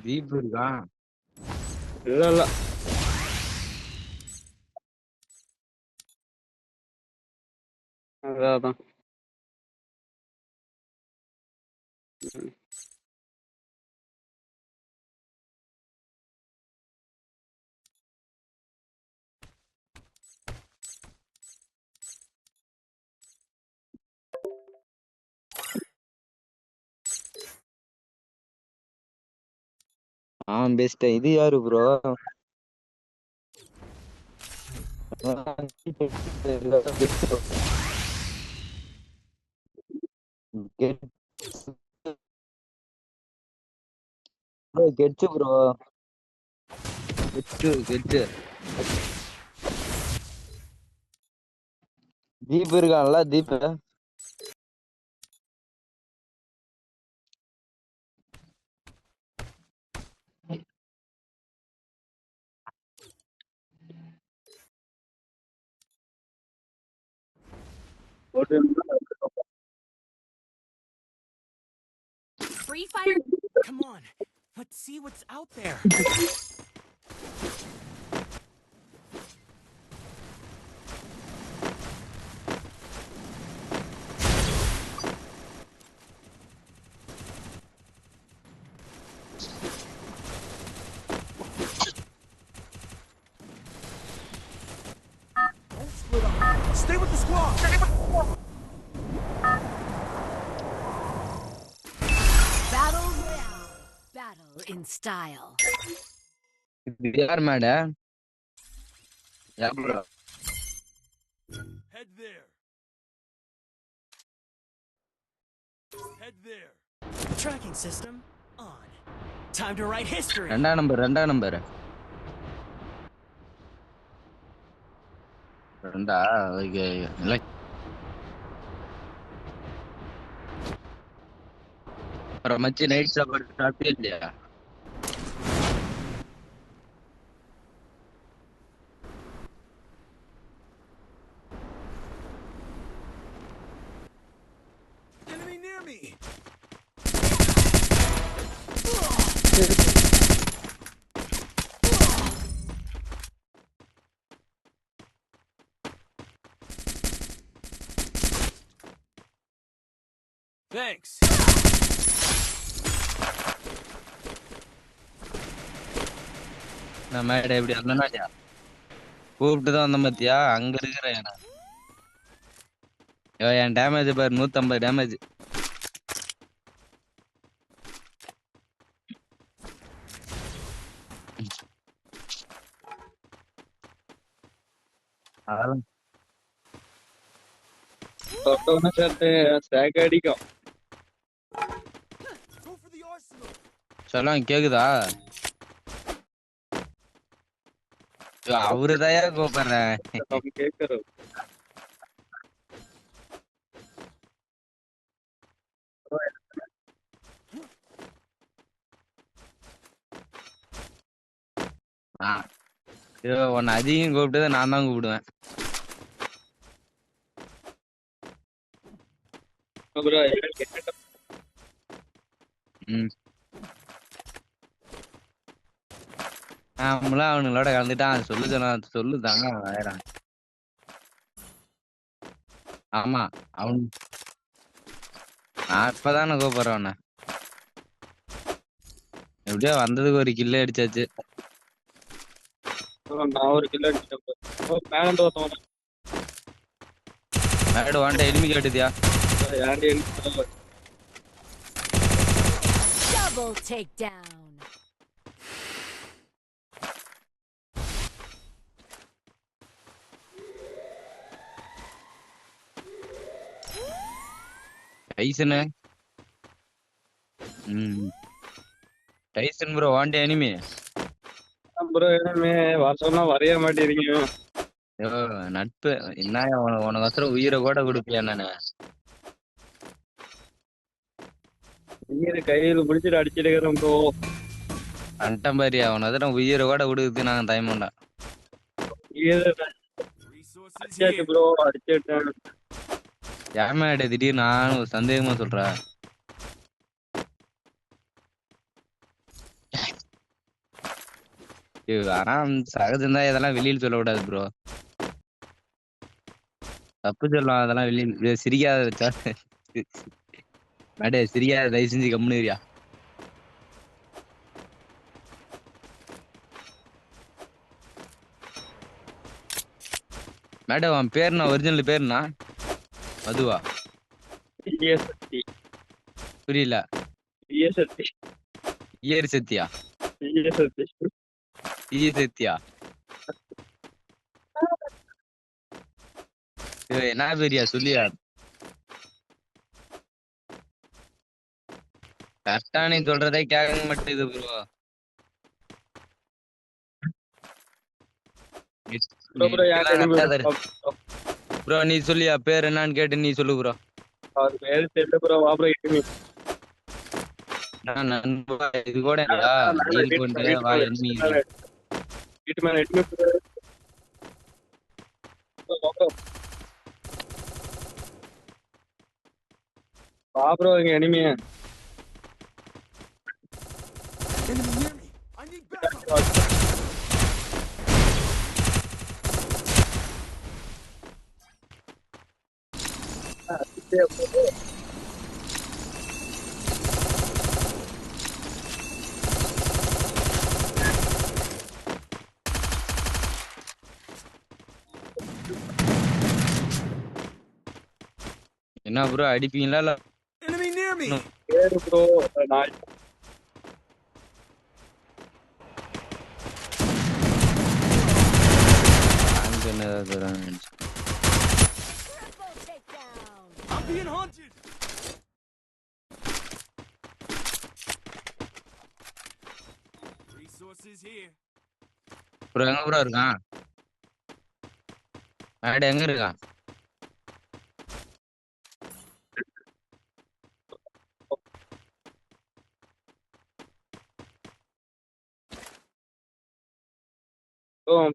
தீப் இருக்கா? இல்ல அதான் பெஸ்ட். இது யாரு ப்ரோ? கெச்சு ப்ரோ. கெச்சு. தீப் இருக்கான்ல, Deep. Free fire? Come on. Let's see what's out there. Don't split up. Stay with the squad. Battle Royale. Battle in style. இது யார் மேட? யார் bro? Head there. Head there. Tracking system on. Time to write history. ரெண்டாம் number. ரெண்டா? Okay. இல்ல அப்புறம் மச்சி night சாப்பாடு சாப்பிட்டே இல்லையா? Enemy near me. Thanks. நான் மேட எப்படி வந்தேன்னா கூப்பிட்டு தான் வந்தேன் பாத்தியா? அங்க இருக்கிறேன் நான். என் டேமேஜ் பாரு, 150 டேமேஜ். அதெல்லாம் தொட்டோன்னு சேர்த்து ஸ்டாக் அடிக்கும். Go for the arsenal. சொல்லுங்க, கேக்குதா? அவருதாயா கூப்பிடுறேன். கேக்குறோம். உன்னை அதிகம் கூப்பிட்டதை நான் தான் கூப்பிடுவேன். நம்மளாம் அவனுங்களோட கலந்துட்டான். சொல்லுதாங்க வேறான். ஆமா, அவன் நான் இப்பதானே கூப்பிடுறேன் உன்னை. எப்படியோ வந்ததுக்கு ஒரு கில்ல அடிச்சாச்சு. நான் ஒரு கிலோ அடிச்சேன். மேல மேடு வாண்ட எலுமி கேட்டுதியா? Double takedown. Tyson. Tyson bro வாண்ட் எனிமி. ப்ரோ இனிமே வர சொன்னா வரைய மாட்டேறீங்க. நட்பு என்ன உனக்கு உயிரை கூட கொடுப்பியா நானு. உயிரை கையில பிடிச்சிட்டு அடிச்சிட்டு இருக்கிறேன் ப்ரோ. அண்டம் பாரியா உனக்கு உயிரை கூட கொடுக்குது நாங்க தயமாண்டா. அடிச்சாச்சு ப்ரோ அடிச்சிட்டேன். ஏமாட திடீர்னு நானும் சந்தேகமா சொல்றேன். ஆனா சகஜம்தான் இதெல்லாம் வெளியில சொல்லக்கூடாது ப்ரோ. தப்பு சொல்லலாம் அதெல்லாம் வெளியில சிரிக்காத மேடே சிரிக்காத தயவு செஞ்சு கம்முனுரியா. மேடம் அவன் பேருண்ணா ஒரிஜினல் பேருண்ணா மதுவா? புரியல. இயர் சத்தியா? சத்தியா என்ன பெரியா சொல்லியா? கரெக்டா நீ சொல்றதே கேட்க மாட்டேது ப்ரோ. ப்ரோ நீ சொல்லியா பேர் என்னன்னு கேட்டு நீ சொல்லு ப்ரோ. அவர் பேரு தெரியல ப்ரோ. வா ப்ரோ எனிமி. நண்பா இது கூட இல்லையா? டீல் பண்ணிட்டு வா எனிமி. வீட்டு மேல எனிமி. வா ப்ரோ இங்க எனிமி. என்ன ப்ரோ அடிப்பீங்களா இல்ல? பேரு ப்ரோ நான் I'm being haunted. Resources here. Bro எங்க ப்ரோ இருக்கான்? மேட எங்க இருக்கான்?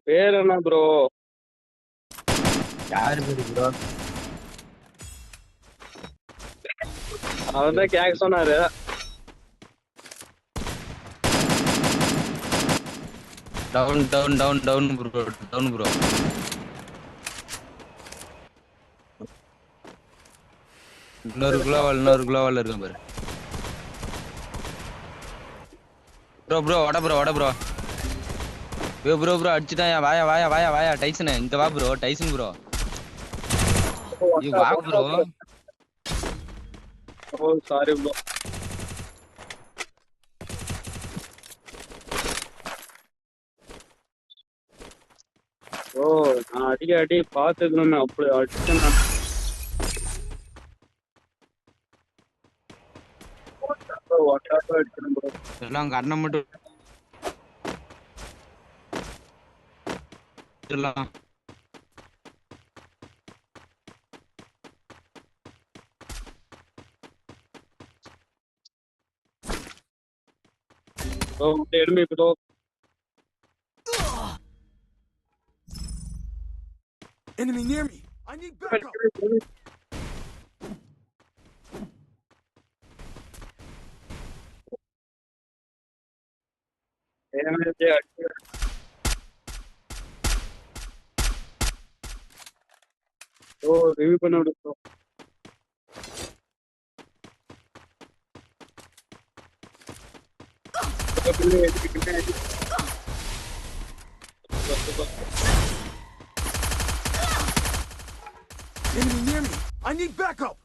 பேர் என்ன ப்ரோ? யாரு பேரு ப்ரோ? அவர்தான் கேட்க சொன்னாரு. Down down down down bro. Down bro. இன்னொரு குளோவால் இருக்கும் பாரு. ப்ரோ ப்ரோ வட ப்ரோ வட ப்ரோ. ப்ரோ ப்ரோ அடிச்சுட்டாயா. வாயா வாயா வாயா வாயா டைசன் இங்க வா ப்ரோ. டைசன் ப்ரோ வா ப்ரோ. Oh sorry bro. ஓ நான் அடி பார்த்துக்கணும்னு அப்படி அடிச்சேன் நான். எல்லாம் கண்ணை மட்டும் enemy bro. Enemy near me. I need backup. Oh, review பண்ண விடு bro. Enemy near me. I need backup.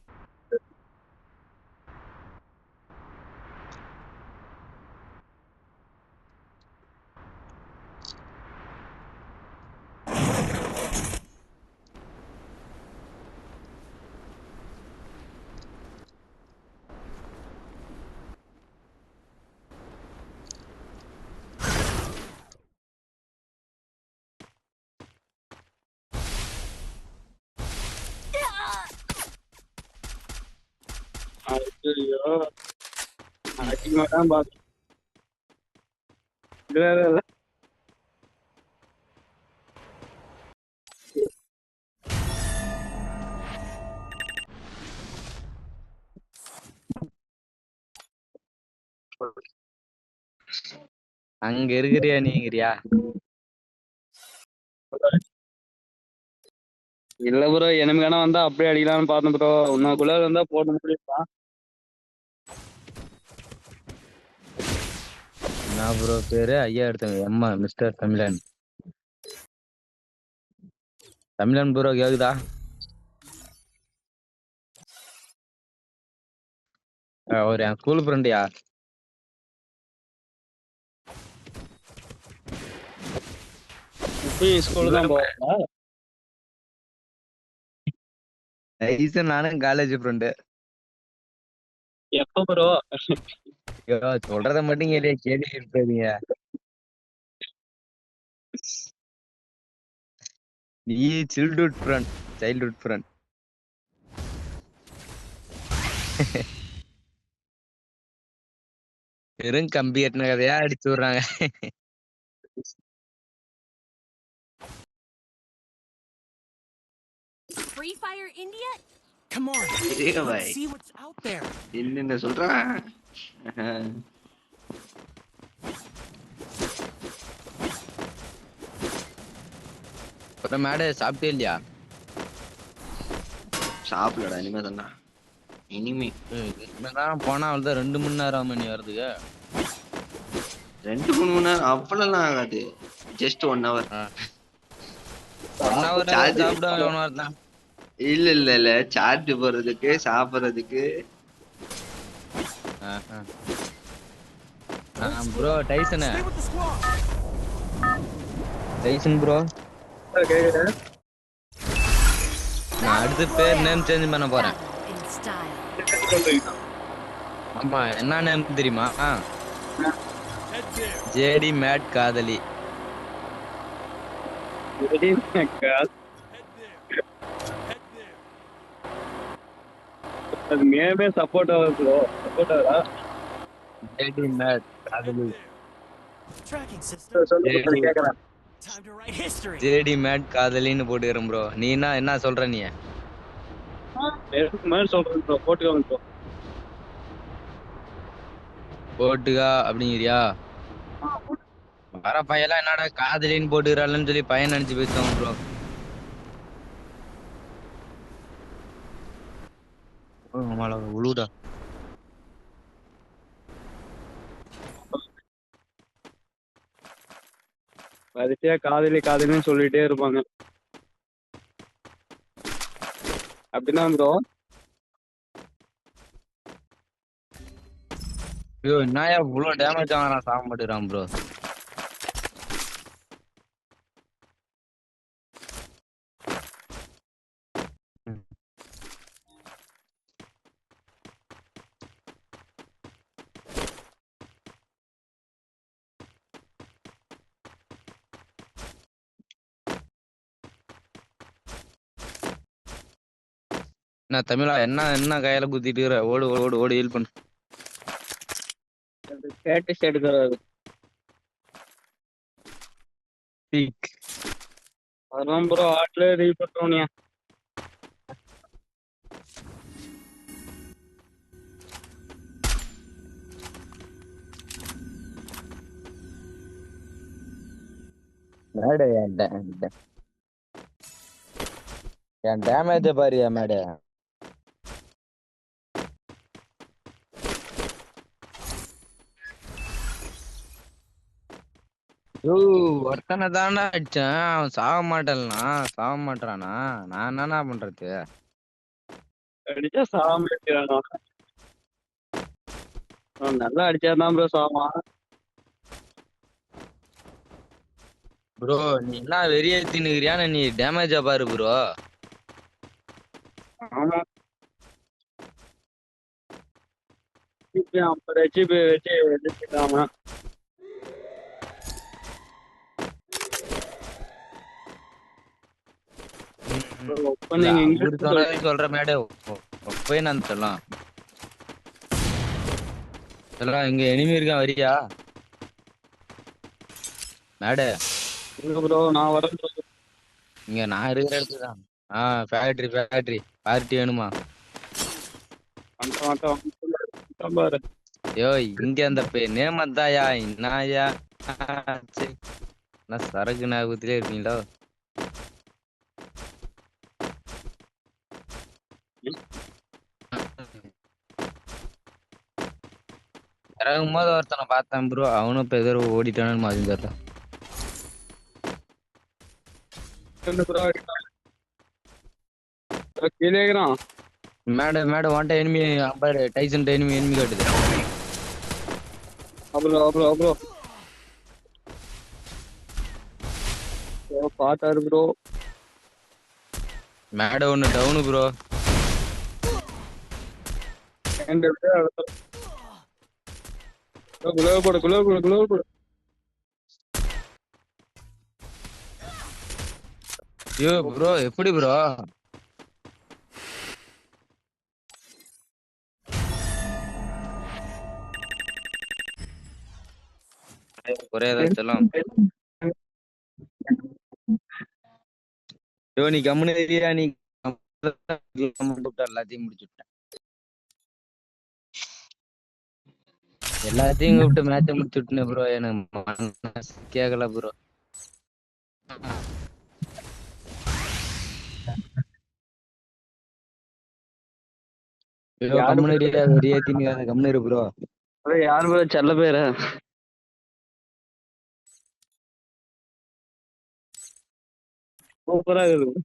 ஐயோ அதிகமா தான் பாத்து இல்ல அங்க இருக்கிறியா நீங்கிறியா? இல்ல ப்ரோ எனக்கு வேணா வந்தா அப்படியே அடிக்கலாம்னு பார்த்தேன் ப்ரோ. உனக்குள்ள இருந்தா போட முடியுமா? என்ன ப்ரோ பேரு? ஐயா எடுத்தேன் எம்மா மிஸ்டர் தமிழன். தமிழன் ப்ரோ கேக்குதா? ஒரு என் ஸ்கூல் ஃப்ரெண்டியா. ஸ்கூல் தான் போவா? நானும் காலேஜ் ஃப்ரெண்டு. எப்ப ப்ரோ? சொல்றத மட்டும் கேள்வி இருக்காதீங்க. நீ சைல்ட்ஹுட் ஃப்ரெண்ட். வெறும் கம்பி எட்டின கதையா அடிச்சு விடுறாங்க. Free Fire India? Come on, ஏங்க let's bye see what's out there. என்னென்ன சொல்றான். மேடை சாப்பிட்டே இல்லையா? சாப்பிடலடா இனிமே தான்டா. இனிமே இனிமேதான் போனா அவள்தான் 2 மணி நேரம் மணி வருதுங்க. 2-3 மணி நேரம் அவ்வளவுலாம் ஆகாது. Just 1 hour. 1 hour சாப்பிட 1 hour தான். இல்ல சார்ஜ் போறதுக்கு சாப்பிடுறதுக்கு. Bro Tyson Stay with the squad. Bro கேக்குது. நான் அடுத்த பேர் நேம் சேஞ்ச் பண்ண போறேன். In style. ஆமா என்ன நேம் தெரியுமா? Head there. ஜேடி மேட் காதலி. Head there. Head there. அது மேமே சப்போர்ட் ஆகுது ப்ரோ. சப்போர்ட் ஆகுதா? ஜேடி மேட் காதலி. Tracking system. சொல்லு கேக்குறேன். Time to write history. ஜேடி மேட் காதலின்னு போட்டுக்கிறேன் ப்ரோ. நீ என்ன சொல்ற? நீ எனக்கு மேல சொல்றேன் ப்ரோ. போட்டுக்கோங்க ப்ரோ. போட்டுக்கா அப்படிங்கிறியா? வர பையெல்லாம் என்னடா காதலின்னு போட்டுக்கிறாள்னு சொல்லி பையன் நினைச்சு பேசுவாங்க ப்ரோ. உழுடா வரிசையா காதலின்னு சொல்லிட்டே இருப்பாங்க. அப்படிதான் ப்ரோ. ஐயோ என்னயா இவ்வளோ டேமேஜ் ஆனா சாக மாட்டேறான் ப்ரோ. என்ன தமிழா என்ன கையில குத்திட்டு இருக்கிற? ஓடு ஓடு ஓடு ஹீல் பண்ணு. ஸ்டேட்டஸ் எடுக்கிறது. அதான் ப்ரோ ஆட்ல ரீல் பண்றோனியா. மேடை என் டேமேஜ பாரியா மேடை. ஒருத்தனை தானே அடிச்சேன். அவன் சாக மாட்டானா? நான் என்னன்னா பண்றது? அடிச்சா சாம நல்லா அடிச்சாதான் ப்ரோ சாவான். ப்ரோ நீ என்ன வெறியேத்தினுக்கிறியான்னு நீ டேமேஜா பாரு ப்ரோ. ஆமா 50 HP வச்சு எடுத்துட்டாமா. சொல்ற மேடை போய் நான் சொல்லலாம். எல்லாம் இங்க எனிமி இருக்கான் வரியா மேடு ப்ரோ நான் வரேன் bro. இங்க நான் இருக்கிற இடத்துல தான் ஃபேக்டரி பார்ட்டி வேணுமா வந்துட்டேன் பாரு. யோ இங்க அந்த நேமந்தாயா என்னாயா சரி நான் சரக்கு ஞாபகத்திலே இருக்கீங்களோ இறங்கும் போது ஒருத்தனை பார்த்தேன் ப்ரோ அவனும் இப்ப எதிர ஓடிட்டானு மாதிரி தெரியல கீழே இருக்கிறான். மேட வாண்ட எனிமி அம்பாரு டைசன் எனிமி காட்டுது ப்ரோ பாத்தாரு ப்ரோ. மேட ஒண்ணு டவுனு ப்ரோ குளோவ் போடு. ஐயோ ப்ரோ எப்படி ப்ரோ ஒரே ஏதாச்சும் நீ கம்முனு ஏரியா நீ எல்லாத்தையும் முடிச்சுட்டேன் எல்லாத்தையும் கூப்பிட்டு மேட்ச முடிச்சுட்டேன் ப்ரோ எனக்கு கேக்கல ப்ரோ கம்முனு ஏரியா வெறியேத்திங்க கம்முனு இரு ப்ரோ யாரு ப்ரோ செல்ல பேரு சூப்பரா இருக்கு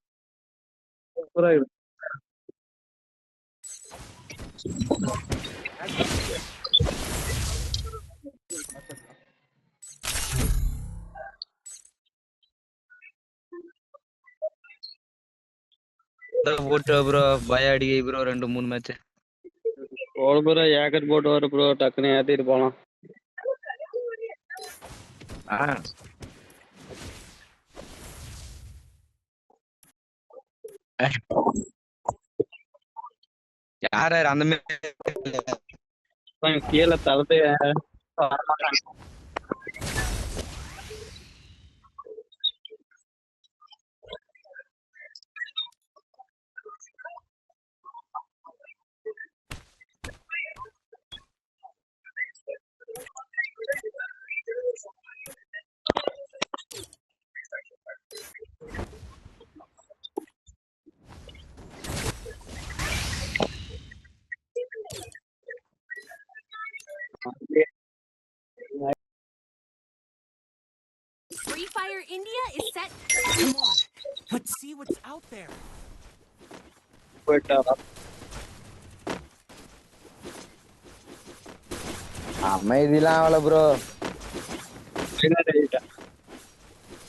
போட்டு ப்ரோ பய அடிக்கை ப்ரோ 2-3 மேட்ச் போடு ப்ரோ ஏக்கட் போட்டு வர ப்ரோ டக்குன்னு ஏத்திட்டு போலாம் யாரு அந்த கீழே தளத்தை Free Fire India is set. Come on, let's see what's out there. போயிட்டா அமைதிலாம் ஆகல ப்ரோ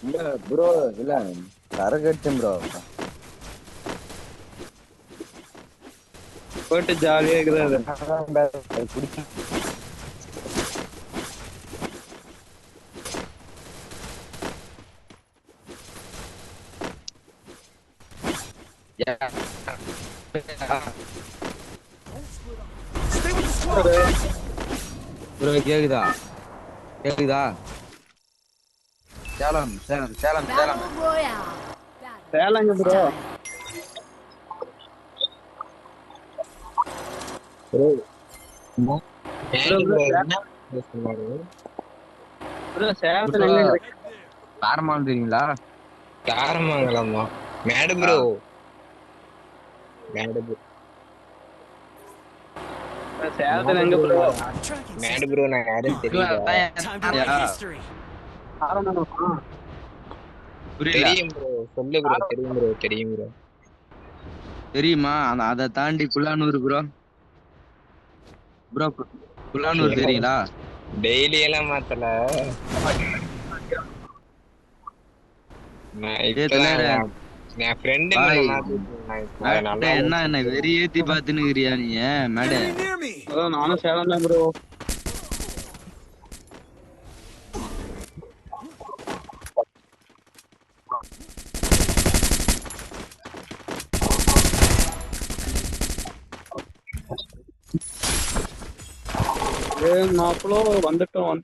இல்ல ப்ரோ இல்ல சரக்கு அடிச்சேன் ப்ரோ போயிட்டு ஜாலியா இருக்குது ப்ரோ கேக்குதா சேலம் Battle Royale. சேலங்க ப்ரோ ப்ரோ சேலத்துல எங்க தாரமான் தெரியுங்களா தாரமங்கலமா மேடு ப்ரோ சேலத்துல எங்க ப்ரோ Tracking மேடு system. ப்ரோ நான் யாரும் தெரியல Time to write history. புரியல தெரியும் ப்ரோ சொல்லு ப்ரோ தெரியும் ப்ரோ தெரியுமா அதை தாண்டி குள்ளானூர் ப்ரோ குள்ளானூர் தெரியுங்களா டெய்லி எல்லாம் மாத்தல நான் இப்பதான் என் ஃப்ரெண்டு என்ன வெறி ஏத்தி பாத்துன்னு இருக்கிறியா நீ மேட Enemy near me. நானும் சேலம் தான் ப்ரோ மாப்பிளோ வந்துட்டோம்.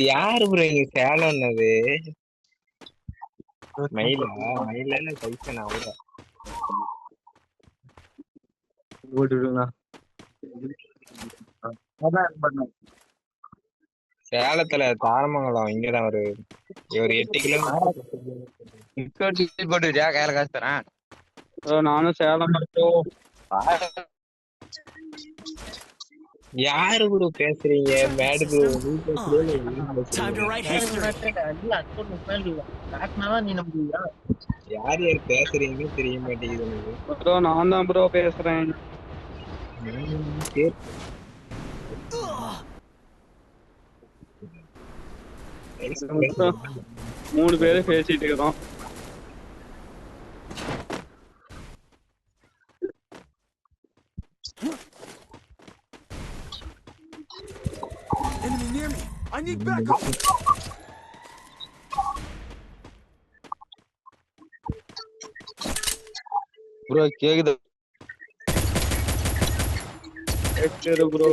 யாரு ப்ரோ இங்க சேலம்னது? மயிலா டைசனா அவரா? போட்டுடுங்க. சேலத்துல தாரமங்கலம் இங்கதான் ஒரு 8 கிலோமீட்டர். போட்டுக்கிட்டியா கையில காசு தரேன். நானும் சேலம் யாரு ப்ரோ பேசுறீங்க? மேடு bro Time to write history. யார் யார் பேசுறீங்கன்னு தெரிய மாட்டேங்குது. ப்ரோ நான் தான் ப்ரோ பேசுறேன். மூணு பேரும் பேசிட்டு இருக்கிறோம். Enemy near me. I need backup. Bro கேக்குது ப்ரோ.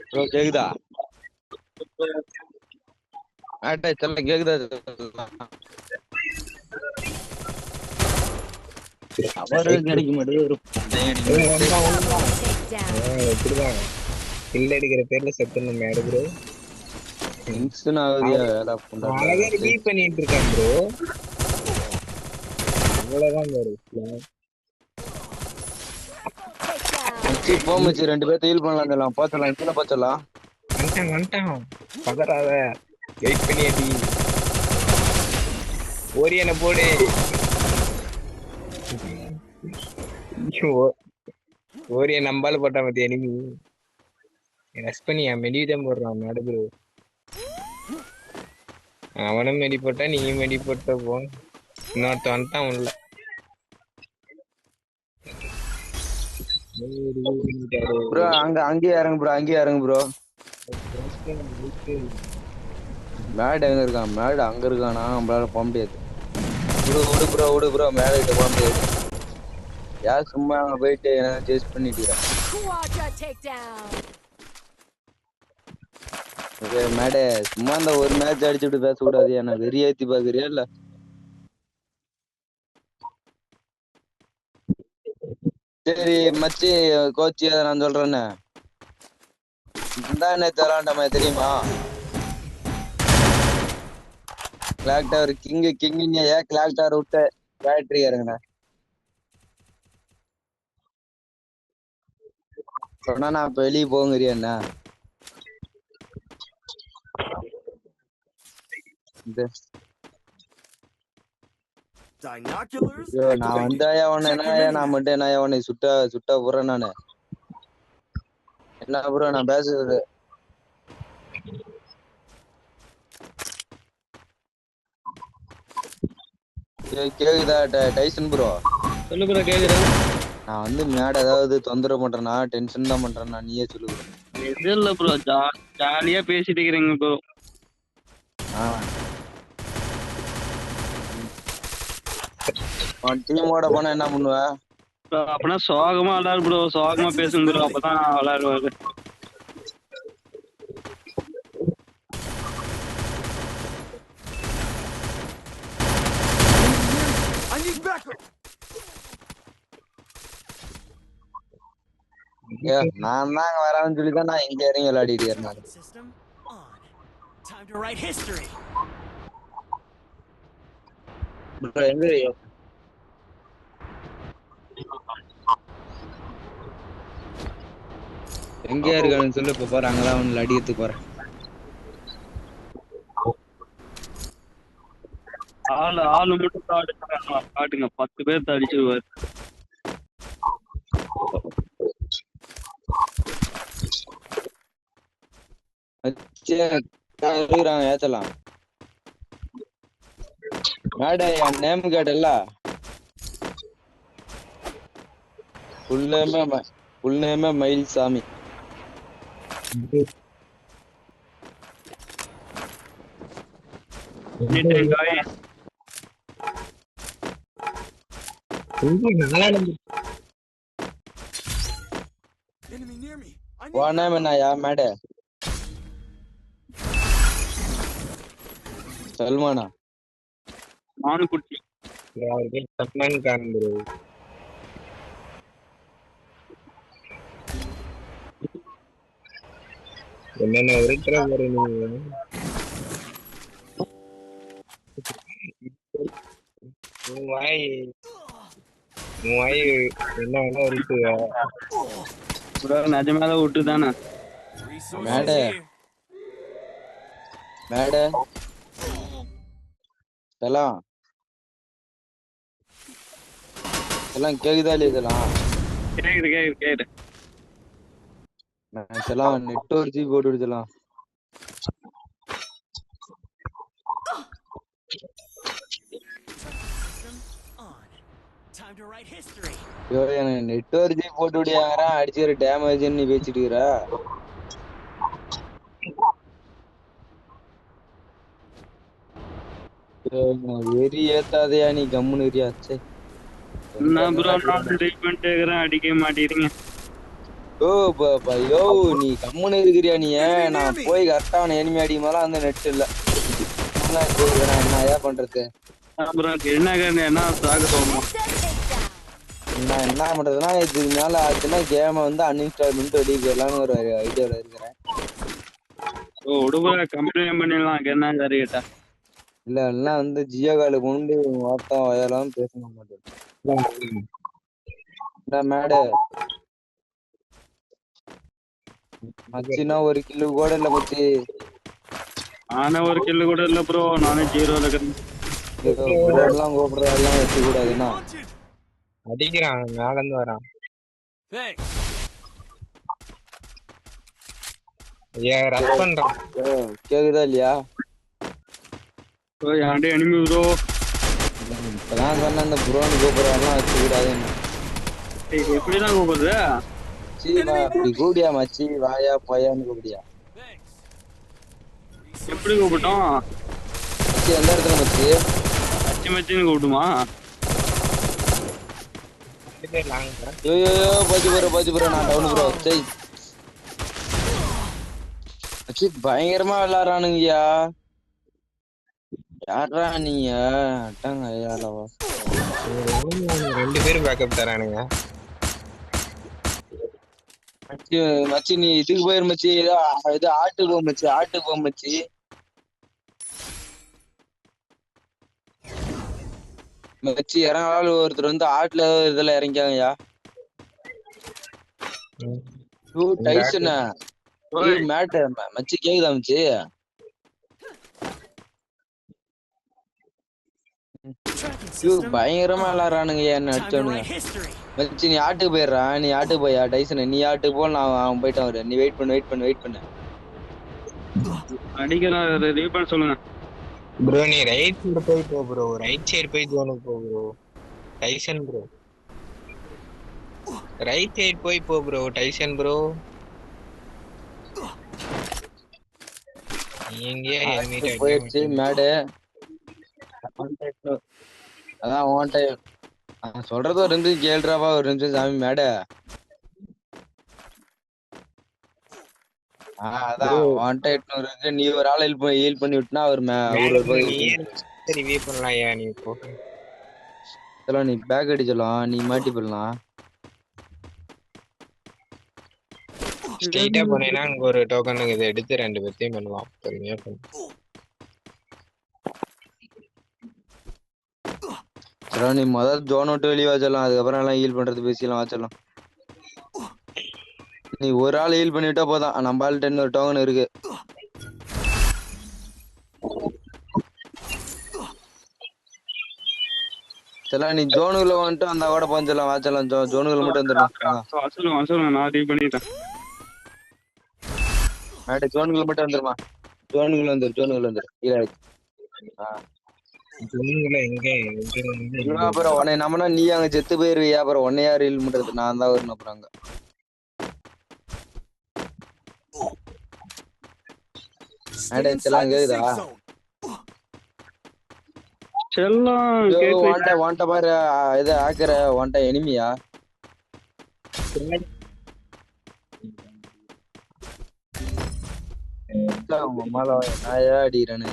ப்ரோ கேக்குதா? சொல்ல கேக்குதா? அவரு கிடைக்க மாட்டேங்குது. கில் அடிக்கிற பேர்ல செத்துணும் மேடு ப்ரோ. டென்ஷன் ஆகுதியா வேலை பீட் பண்ணிட்டு இருக்கான் ப்ரோ. அவ்வளவுதான் ப்ரோ. போச்சு 2 பேர் ஹீல் பண்ணலாம். போச்சலாம் இப்ப போச்சலாம். வந்துட்டான் பதறாத. வெயிட் பண்ணி அடி. ஓரியனை போடு. ஓரிய நம்பால போட்டா மத்தி எனிமி ரஷ் பண்ணி மெடிதான் போடுறான் மேடு ப்ரோ. அவனும் மெடி போட்டா நீயும் மெடி போட்ட போ. இன்னொருத்த வந்துட்டான் உள்ள. ப்ரோ அங்கேயே இறங்கு ப்ரோ. மேட் எங்க இருக்கான்? மேட் அங்க இருக்கானா? நம்மளால போக முடியாது. விடு ப்ரோ மேல கிட்ட போக முடியாது. யார் சும்மா அங்க போயிட்டு என்ன சேஸ் பண்ணிட்டு மேடே சும்மா இந்த ஒரு மேட்ச் அடிச்சுட்டு பேசக்கூடாது. என்ன வெறியேத்தி பாக்குறியா இல்ல? சரி மச்சி கோச்சி அதை நான் சொல்றேன்னு நேற்று விளாண்டமா தெரியுமா? கிளாக் டவர் கிங் ஏன் கிளாக் டவர் விட்டு பேட்டரி இறங்குன சொன்னா நான் இப்ப வெளியே போங்கிறியா என்ன? நான் வந்தாயா உன்ன என்ன நான் மட்டும் என்ன உன்னை சுட்டா போறேன் நானு. என்ன ப்ரோ நான் பேசுறது கேக்குதா டைசன் ப்ரோ? சொல்லு ப்ரோ கேக்குதா? நான் வந்து மேட ஏதாவது தொந்தரவு பண்றேன்னா டென்ஷன் தான் பண்றேன்னா நீயே சொல்லு ப்ரோ. எது இல்ல ப்ரோ ஜாலியா பேசிட்டு இருக்கிறீங்க ப்ரோ. டீமோட போனா என்ன பண்ணுவ? அப்பனா சோகமா விளையாடு ப்ரோ. சோகமா பேசுங்க ப்ரோ. அப்பதான் விளையாடுவாரு. நான் தான் வரான்னு சொல்லிதான் நான் இங்க இறங்கி விளையாடிட்டு இருந்தேன். Time to write history. Bro எங்க எங்கேயா இருக்கான்னு சொல்லு. இப்ப போறேன் அங்கதான் ஒண்ணு அடிக்கிறதுக்கு போறேன். ஆளு மட்டும் காட்டுங்க 10 பேர் அடிச்சிருவாரு. இருக்கிறாங்க ஏத்தலாம். மேடம் என் நேம் கேட்டல, ஃபுல் நேமே மயில்சாமி. உன் நேம் என்னயா மேடம்? சல்மானா? நானும் குட்டி என்னென்ன இருக்கிற பாரு நீ. உன் வாய் என்ன வேணா இருக்கு. நிஜமால விட்டு தானே மேடம் இதெல்லாம் கேக்குதா இல்லையா? இதெல்லாம் கேக்குது. நெட்வொர்க் ஜி போட்டு விடுதலாம். எனக்கு நெட்வொர்க் ஜி போட்டு விடியாங்கிறான், அடிச்சு ஒரு டேமேஜ் நீ பேசிட்டுக்கிற. வெறி ஏத்தாதையா நீ கம்முன்னு இருக்கியாச்சே. அடிக்க மாட்டேறீங்க. யோ நீ கம்முன்னு இருக்கிறியா? நீ நான் போய் கரெக்டா அவனை எனிமி அடிக்கும் போதெல்லாம் அந்த நெட் இல்ல. என்ன ஏன் பண்றது? என்ன பண்றதுன்னா இதுக்கு மேல ஆச்சுன்னா கேம வந்து அன்இன்ஸ்டால் பண்ணிட்டு வெளியே போயிடலான்னு ஒரு ஐடியாவில் இருக்கிறேன். கம்ப்ளைண்ட் பண்ணிடலாம். என்ன சரி கேட்டா இல்ல எல்லாம் வந்து ஜியோ கார்டு கொண்டு மொத்தம் வயலாம் பேச மாட்டேன். மேடு மச்சினா ஒரு கில்லு கூட இல்ல மச்சி. ஆனா ஒரு கில்லு கூட இல்ல ப்ரோ. நானே 0ல இருக்கேன். எல்லாம் கூப்பிடுற எல்லாம் வச்சு கூடாதுன்னா அடிக்கிறான், மேல இருந்து வரான். ரஷ் பண்றான். கேக்குதா இல்லையா? Enemy bro. இப்பதான் சொன்ன அந்த ப்ரோன்னு கூப்பிடுறதெல்லாம் வச்சு கூடாதுன்னு. எப்படிதான் கூப்பிடுறது? அப்படி கூப்பிடியா மச்சி? வாயா போயான்னு கூப்பிடியா? எப்படி கூப்பிட்டோம்? மச்சி எந்த இடத்துல மச்சி? மச்சின்னு கூப்பிடுமா? போச்சு ப்ரோ நான் டவுன் ப்ரோ. சரி மச்சி பயங்கரமா விளையாடுறானுங்கய்யா. யாரா நீங்க? அட்டாங்க ஐயாலவா 2 பேரும் பேக்கப் தரானுங்க. மச்சி நீ இதுக்கு போயிரு மச்சி. இது ஆட்டுக்கு போ மச்சி, ஆட்டுக்கு போ மச்சி. மச்சி இறங்காலும் ஒருத்தர் வந்து ஆட்டுல இதுல இறங்கியாங்கய்யா. டைசன் மேட் மச்சி கேக்குதா மச்சி? பயங்கரமா விளாடுறானுங்க என்ன அடிச்சவனுங்க. மச்சி நீ ஆட்டுக்கு போயிடுறா. நீ ஆட்டுக்கு போயா டைசன்? நீ ஆட்டுக்கு போ, நான் அவன் போயிட்டான் வர. நீ வெயிட் பண்ணு. அடிக்கலாம் ரீபன் சொல்லுங்க ப்ரோ. நீ ரைட் சைடு போய் போ ப்ரோ. ரைட் சைடு போய் ஜோனுக்கு போ bro. Tyson bro right side போய் போ ப்ரோ. டைசன் ப்ரோ எங்கேயே எனிமி போயிடுச்சு மேடு. அதான் ஒன் டைம் சொல்றது ஒரு நிமிஷம் கேள்றாவா. ஒரு நிமிஷம் சாமி மேட. அதான் ஒன் டைம் நீ ஒரு ஆள் ஹீல் பண்ணி விட்டுனா அவர் ரிவ்யூ பண்ணலாம். நீ போ. நீ பேக் அடிச்சலாம், நீ மாட்டி போடலாம். ஸ்ட்ரைட்டா போனேன்னா அங்க ஒரு டோக்கன் இதை எடுத்து 2 பேர்த்தையும் பண்ணலாம். பொறுமையா பண்ணு. நீ முதல் ஜோன் விட்டு வெளியே வச்சிடலாம். அதுக்கப்புறம் எல்லாம் ஹீல் பண்றது பேசிடலாம் வச்சிடலாம். நீ ஒரு ஆள் ஹீல் பண்ணிவிட்டா போதான். நம்ம ஆள்கிட்ட இன்னொரு டோக்கன் இருக்கு. சரி நீ ஜோனுக்குள்ள வந்துட்டு அந்த கூட பஞ்சலாம் வாச்சலாம் ஜோனுக்குள்ள மட்டும் வந்துடலாம் சொல்லுங்க நான் டீல் பண்ணிட்டேன். மேடை ஜோனுக்குள்ள மட்டும் வந்துருமா. ஜோனுக்குள்ள வந்துரு கீழே அப்புறம் உன்னை நம்மனா நீ அங்க செத்து போயிருவியா, அப்புறம் உன்னையா ரீல் பண்றது, நான் தான் வரணும் அப்புறம் அங்க. மேடை எல்லாம் கேக்குதா? வாண்ட பாரு இது ஆக்குற வாண்ட எனிமியா அம்மால நாயா அடிக்கிறானு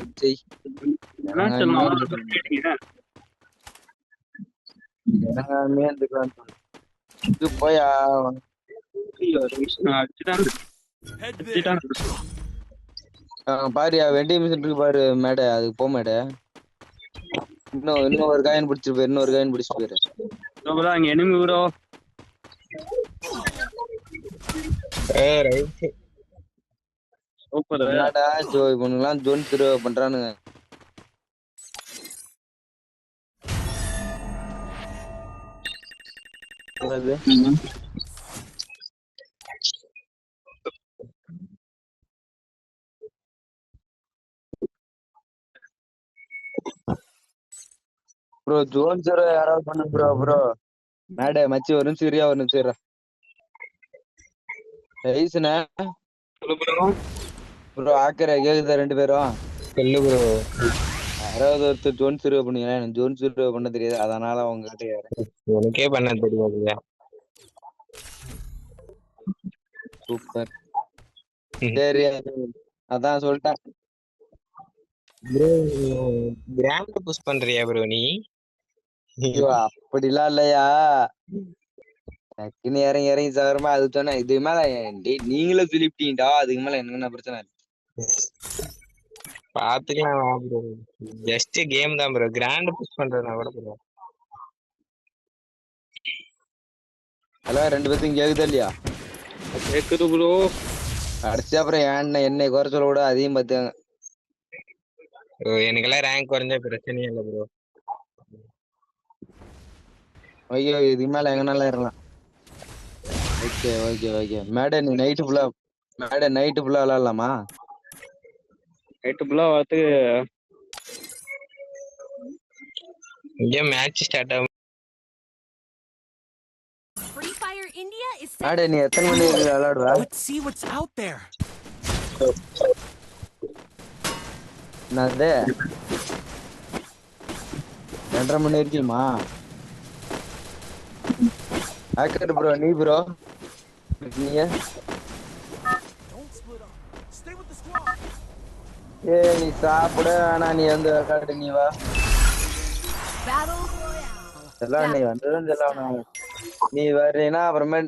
போயா பாரியா வெண்டிங் மிஷின் இருக்கு பாரு மேடை, அதுக்கு போ மேடை. இன்னும் ஒரு காயின் பிடிச்சிட்டு போயிரு, இன்னொரு காயின் பிடிச்சிட்டு போயிரு. அங்க எனிமி ப்ரோ. என்னடா இவனுங்கெல்லாம் ஜோன் திருவ பண்றானுங்க. ப்ரோ ஜோன் ஜீரோ யாராவது பண்ணு ப்ரோ. ப்ரோ மேடை மச்சி ஒரு நிமிஷம் சரியா ஒரு நிமிஷம் ப்ரோ ஆக்கற கேக்குதா ரெண்டு பேரும்? சொல்லு ப்ரோ. யாராவது ஒருத்தர் ஜோன் சர்வே பண்ணீங்களா? எனக்கு ஜோன் சர்வே பண்ண தெரியாது, அதனால உங்ககிட்ட உனக்கே பண்ண தெரியாது. சூப்பர். சரி அதான் சொல்லிட்டேன் ப்ரோ. கிராண்ட் புஷ் பண்றியா ப்ரோ நீ? அப்படிலாம் இல்லையா, டக்குன்னு இறங்கி சாகரமா அது சொன்ன. இது மேல நீங்களும் சொல்லிவிட்டீங்கடா, அதுக்கு மேல என்ன பிரச்சனை? பாத்துக்கலாம் ப்ரோ, ஜஸ்ட் கேம் தான் ப்ரோ. கிராண்ட் புஷ் பண்றதுனா கூட ப்ரோ. ஹலோ ரெண்டு பேர்த்தையும் கேக்குதா இல்லையா? கேக்குது ப்ரோ. அடிச்சு அப்புறம் என்னை குறை சொல்ல கூட அதையும் பார்த்தாங்க. எனக்கெல்லாம் ரேங்க் குறைஞ்சா பிரச்சனையே இல்லை ப்ரோ. ஐயோ இதுக்கு மேல எங்கனால இருக்கலாம். ஓகே ஓகே ஓகே மேடை நீ நைட்டு ஃபுல்லா விளையாடலாமா? நைட்டு ஃபுல்லா பார்த்து இங்கே மேட்ச் ஸ்டார்ட் ஆகும். Free Fire India is மேடை நீ எத்தனை மணி வரைக்கும் விளையாடுவ? Let's see what's out there. என்னது 2:30 மணி வரைக்குமா? ஹேக்கர் ப்ரோ நீ ப்ரோ நீங்க நீ சாப்பிட வேணா, நீ வந்து விளையாடு, நீ வா. எல்லாம் நீ வந்ததும் சொல்லணும். நீ வர்றீன்னா அப்புறமே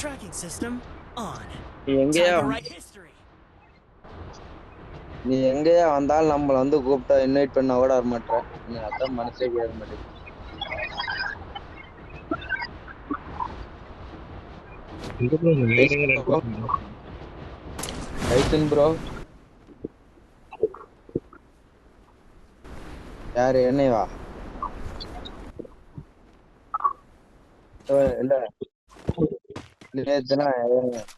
Tracking system on. நீ எங்கேயா வந்தாலும் நம்மள வந்து கூப்பிட்டா இன்வைட் பண்ணா கூட வர மாட்டேன். நீ அதான் மனசே கேட்க மாட்டேங்குது. டைசன் ப்ரோ யாரு என்னைவா? இல்ல நேத்துனா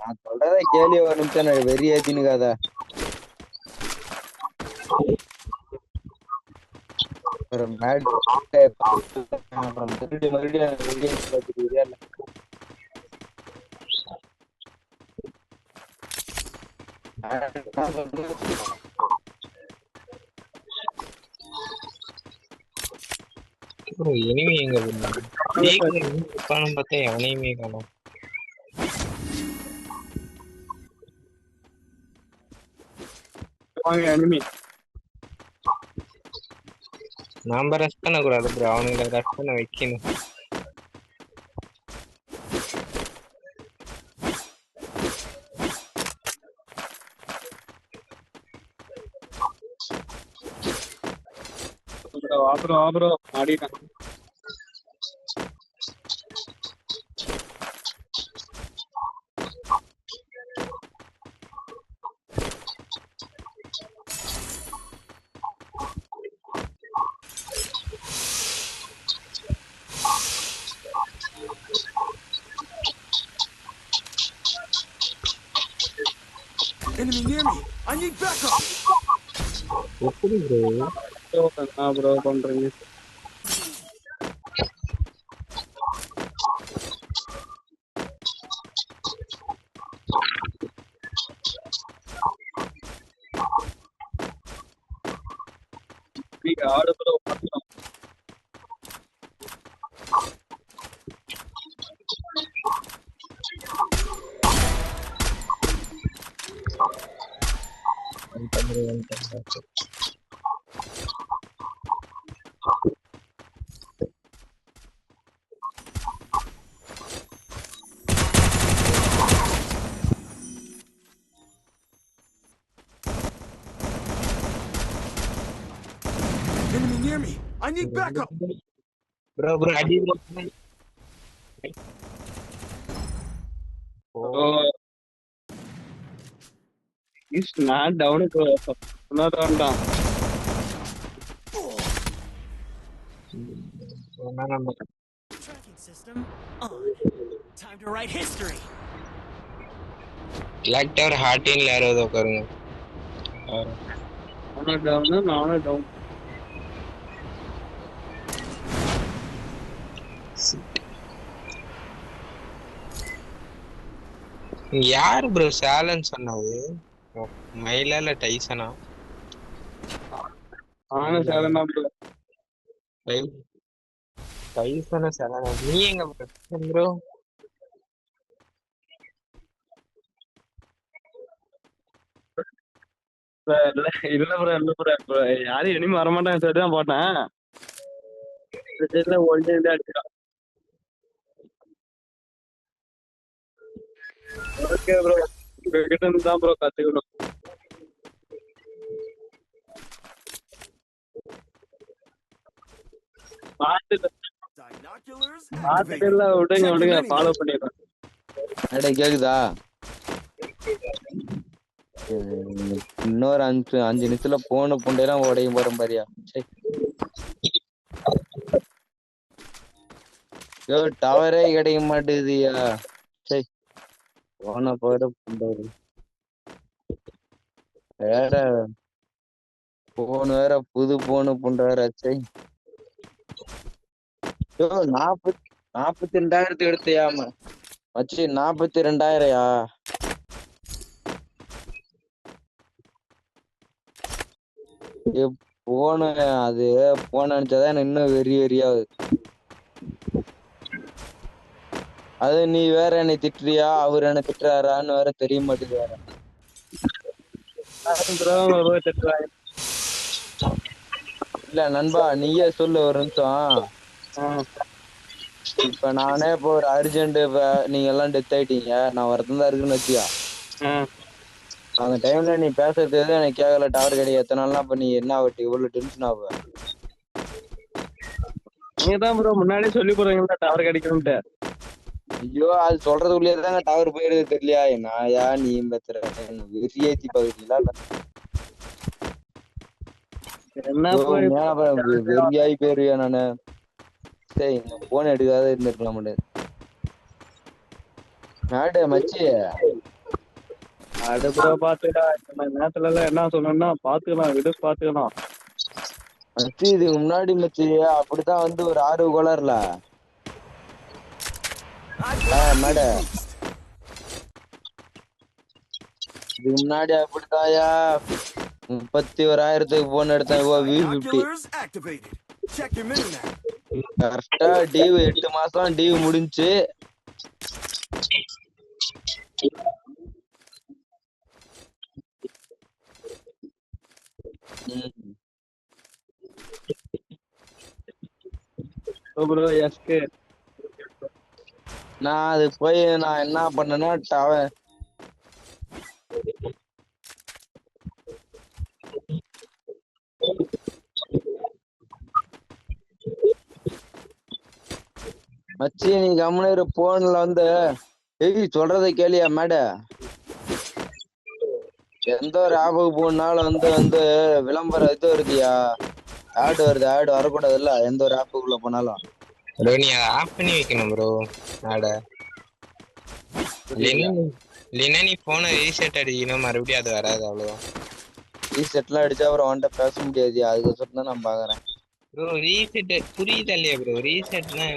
நான் சொல்றத கேள்வி ஒரு நிமிஷம் வெறி ஏத்தினுக்காத. மறுபடியும் எனிமி எங்க பார்த்தா எவனையுமே காணோம். நாம ரஷ் பண்ண கூடாது ப்ரோ, அவனுங்களை ரஷ் பண்ண வைக்கணும். வா ப்ரோ ஆடிட்டேன். Enemy near me. I need backup. எப்படி ப்ரோ? என்ன ப்ரோ பண்றீங்க? ஆடு ப்ரோ பண்ணலாம். Enemy near me. I need backup. Bro அடி bro. Is not down bro. சொன்னா தான் Tracking system on. Time to write history. Clock tower ஹார்டின்ல யாராவது உட்காருங்க. நானும் டவுன். யாரு ப்ரோ சேலன் சொன்னது? மயிலா இல்ல டைசனா? நானும் சேலனா ப்ரோ. டைசனா சேலனா? நீ எங்க ப்ரோ? இல்ல ப்ரோ யாரும் இனிமே வரமாட்டாங்க சொல்லிட்டு தான் போட்டேன். ஒன் அடிச்சிடும். ஓகே ப்ரோ உங்ககிட்ட இருந்து தான் ப்ரோ கத்துக்கணும். பார்த்துட்டு விடுங்க ஃபாலோ பண்ணிடுறேன். கேக்குதா? இன்னொரு 5 நிமிஷத்துல போன புண்டையெல்லாம் உடையும் போறோம் பாரியா. டவரே கிடைக்க மாட்டேதுயா. சரி போன போற புண்டை வேற போன் வேற புது போனு புண்டை வேற. சரி 42,000 எடுத்தியாம வச்சு 42,000யா? போன அது போன நினைச்சாதான் எனக்கு இன்னும் வெறியாகுது. அது நீ வேற என்னை திட்டுறியா அவர் என்ன திட்டுறாரான்னு வேற தெரிய மாட்டேங்குது வேற. இல்ல நண்பா நீயே சொல்லு ஒரு நிமிஷம். இப்ப நானே இப்போ ஒரு அர்ஜென்ட் நீங்க எல்லாம் டெத் ஆயிட்டீங்க, நான் வரதான் இருக்குன்னு வச்சியா. அந்த டைம்ல நீ பேசுறது எதுவும் எனக்கு கேட்கல. டவர் கிடையாது எத்தனை நாள்லாம். இப்ப நீ என்ன ஆகட்டு இவ்வளவு டென்ஷன் ஆகுவ? நீங்க தான் ப்ரோ முன்னாடியே சொல்லி போறீங்களா டவர் கிடைக்கும்ட்டு. ஐயோ அது சொல்றதுக்குள்ளே தாங்க டவர் போயிருது தெரியலையா? நாயா நீ பத்துற வெறியேத்தி பாக்குறீங்களா? வெறியாயி போயிருவியா நானு? சரி இந்த போன் எடுக்காத இருந்திருக்கலாம் முடியாது. நாடு மச்சி அது ப்ரோ பாத்துக்கலாம். நேரத்துல எல்லாம் என்ன சொன்னா பாத்துக்கலாம் விடு பாத்துக்கலாம். மச்சி இதுக்கு முன்னாடி மச்சி அப்படித்தான் வந்து ஒரு 6 கோளர்ல மேட இதுக்கு முன்னாடி அப்படித்தாயா 31,000க்கு போன் எடுத்தேன். V50 கரெக்டா டிவ் 8 மாசம் டிவ் முடிஞ்சு. நான் அது போய் நான் என்ன பண்ணேன்னா டவர் மச்சி நீ கம்முனு போன்ல வந்து சொல்றதை கேளியா மேட எந்த ஒரு ஆப்புக்கு போனாலும் வந்து விளம்பரம் இது வருதுயா ஆடு வருது ஆடு வரக்கூடாது இல்ல எந்த ஒரு ஆப்புக்குள்ள போனாலும் ப்ரோ நீ அதை ஆஃப் பண்ணி வைக்கணும் ப்ரோ ஆட இல்லைன்னா நீ போனை ரீசெட் அடிக்கணும் மறுபடியும் அது வராது அவ்வளவுதான் ரீசெட்லாம் அடிச்சா அப்புறம் அவன்கிட்ட பேச முடியாது அதுக்கோசரம் தான் நான் பாக்குறேன் ப்ரோ ரீசெட் புரியுதா இல்லையா ப்ரோ ரீசெட்னா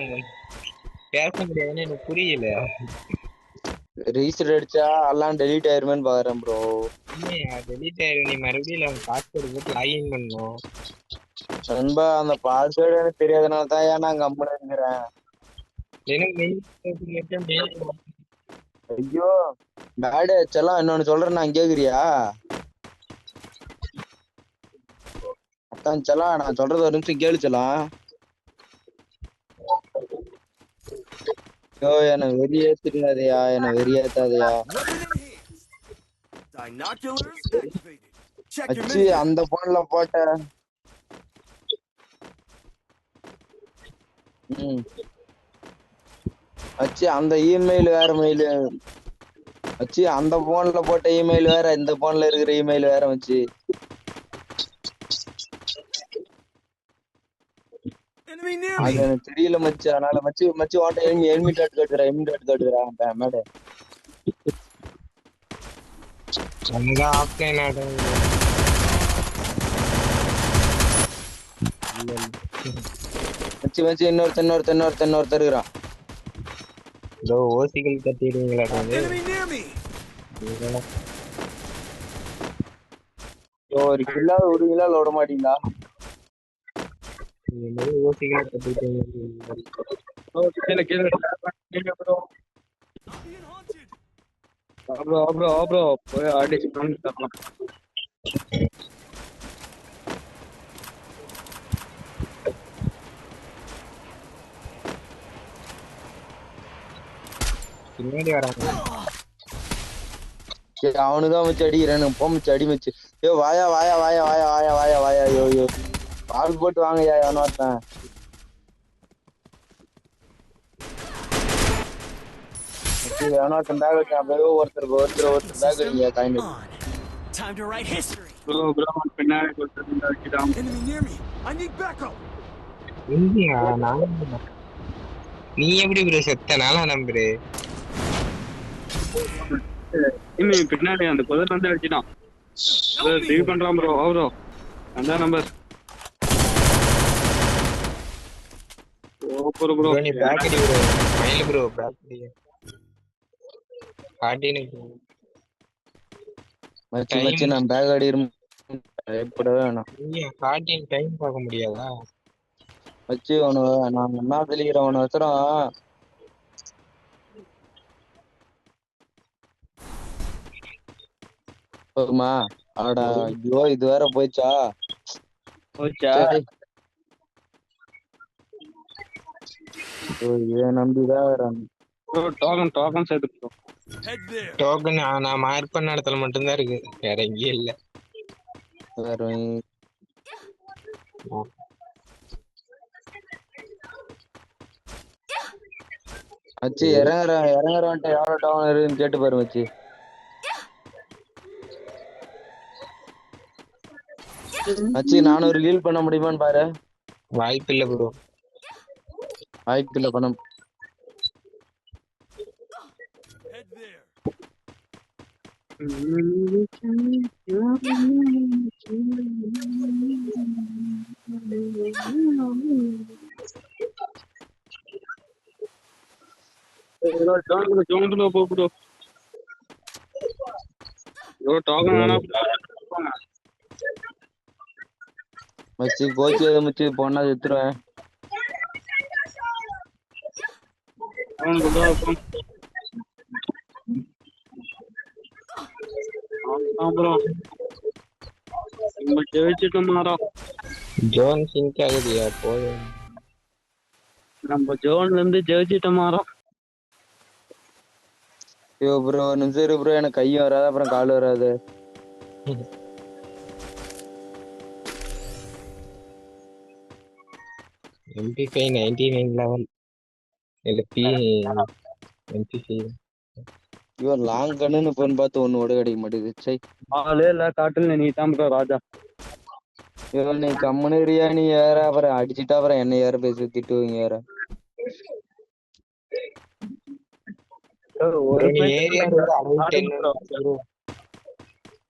பேச முடியாதுன்னு எனக்கு புரியல ரீசெட் அடிச்சா எல்லாம் டெலீட் ஆயிருமேன்னு பாக்குறேன் ப்ரோ இல்லையா டெலீட் ஆயிரும் நீ மறுபடியும் பாஸ்வேர்டு போட்டு லாகின் பண்ணணும் நண்பா அந்த பாஸ்வேர்டு எனக்கு தெரியாதனால தான் நான் கம்முன்னு இருக்கிறேன் ஐயோ பேடு செல்லாம் இன்னொன்னு சொல்றேன் நான் கேக்குறியா அத்தான் செல்லாம் நான் சொல்றது ஒரு நிமிஷம் கேளுச்சலாம் ஐயோ என்ன வெறியேத்திடாதயா என்ன வெறியேத்தாதயா அச்சு அந்த போன்ல போட்ட அச்சு அந்த இமெயில் வேற மெயில் வச்சு அந்த போன்ல போட்ட இமெயில் வேற இந்த போன்ல இருக்கிற இமெயில் வேற வச்சு அது எனக்கு தெரியல மச்சு அதனால மச்சு மச்சு ஓட்ட எனிமி டாட் காட்டுறேன் மேட ஆஃப்லைன் ஆடும் மச்சு மச்சு இன்னொருத்தர் இருக்கிறான் இதோ ஓசிகள் கட்டிடுவீங்களா ஒரு கில்லாத விடுவீங்களா விட மாட்டீங்களா ஓசிகள் கட்டிட்டீங்க போய் அடிச்சு தரலாம் பின்னாடி வராங்க அவனுதான் வச்சு அடிக்கிறேன் போமிச்சு அடி வச்சு ஐயோ வாயா ஐயோ பால் போட்டு வாங்கய்யா எவனோத்தன் எவனோத்தன் பேக் வச்சு அப்படியே ஒருத்தர் பேக் அடிங்க காய்ந்து Time to write history. Enemy near me. I need backup. நீ எப்படி ப்ரோ செத்த நாளா நம்பரு பின்னாடி அந்த குதிரை வந்து அடிச்சிட்டான் லீவ் பண்றான் ப்ரோ ப்ரோ அந்த நம்பர் ப்ரோ ப்ரோ நீ பேக் அடி ப்ரோ மயில் ப்ரோ பேக் அடி காட்டினே மச்சி நான் பேக் அடிறேன் எப்படவே வேணாம் நீ காட்டின் டைம் பார்க்க முடியாதா வச்சு நான் என்ன தெளிக்கிறேன் உன வச்சுறோம் போகுமா ஆடா ஐயோ இது வேற போயிச்சா இதை நம்பிதான் டோக்கன் சேர்த்து டோக்கன் நான் மார்க் பண்ண இடத்துல மட்டும்தான் இருக்கு வேற எங்கேயும் இல்ல வேற மச்சி இறங்குறவன்ட்ட எவ்வளவு டவுன் இருக்குன்னு கேட்டு பாரு மச்சி மச்சி 400 ஹீல் பண்ண முடியுமான்னு பாரு வாய்ப்பு இல்ல ப்ரோ வாய்ப்பு இல்ல பணம் மச்சி கோச்சு மச்சி போனா எடுத்துருவேன் ஜோன் சிங்க் ஆகுதியா போய் நம்ம ஜோன்ல இருந்து ஜெயிச்சிட்டோம் மாறோம் ஐயோ ப்ரோ நிமிஷம் இரு ப்ரோ எனக்கு கையும் வராது அப்புறம் கால் வராது MP5 99 லெவல் LP MPC இவன் லாங் கண்ணுன்னு போன்னு பார்த்து ஒண்ணு கூட கிடைக்க மாட்டேங்குது. சை ஆளே இல்ல காட்டுல நீ தான் ப்ரோ ராஜா. இவன் நீ கம்முனுரியா நீ யார அப்புறம் அடிச்சுட்டா அப்புறம் என்ன யார பேசி திட்டுவீங்க யார. ஒரு ஏரியா அளவு 10 ப்ரோ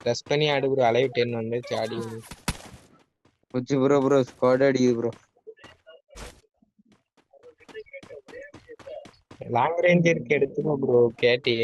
ப்ளஸ் பண்ணி ஆடு ப்ரோ. அளவு 10 வந்துச்சு ஆடி புச்சு ப்ரோ ஸ்குவாட் அடிக்குது ப்ரோ. லாங் ரேஞ்ச் இருக்கு எடுத்துக்கோ ப்ரோ. கேட்டி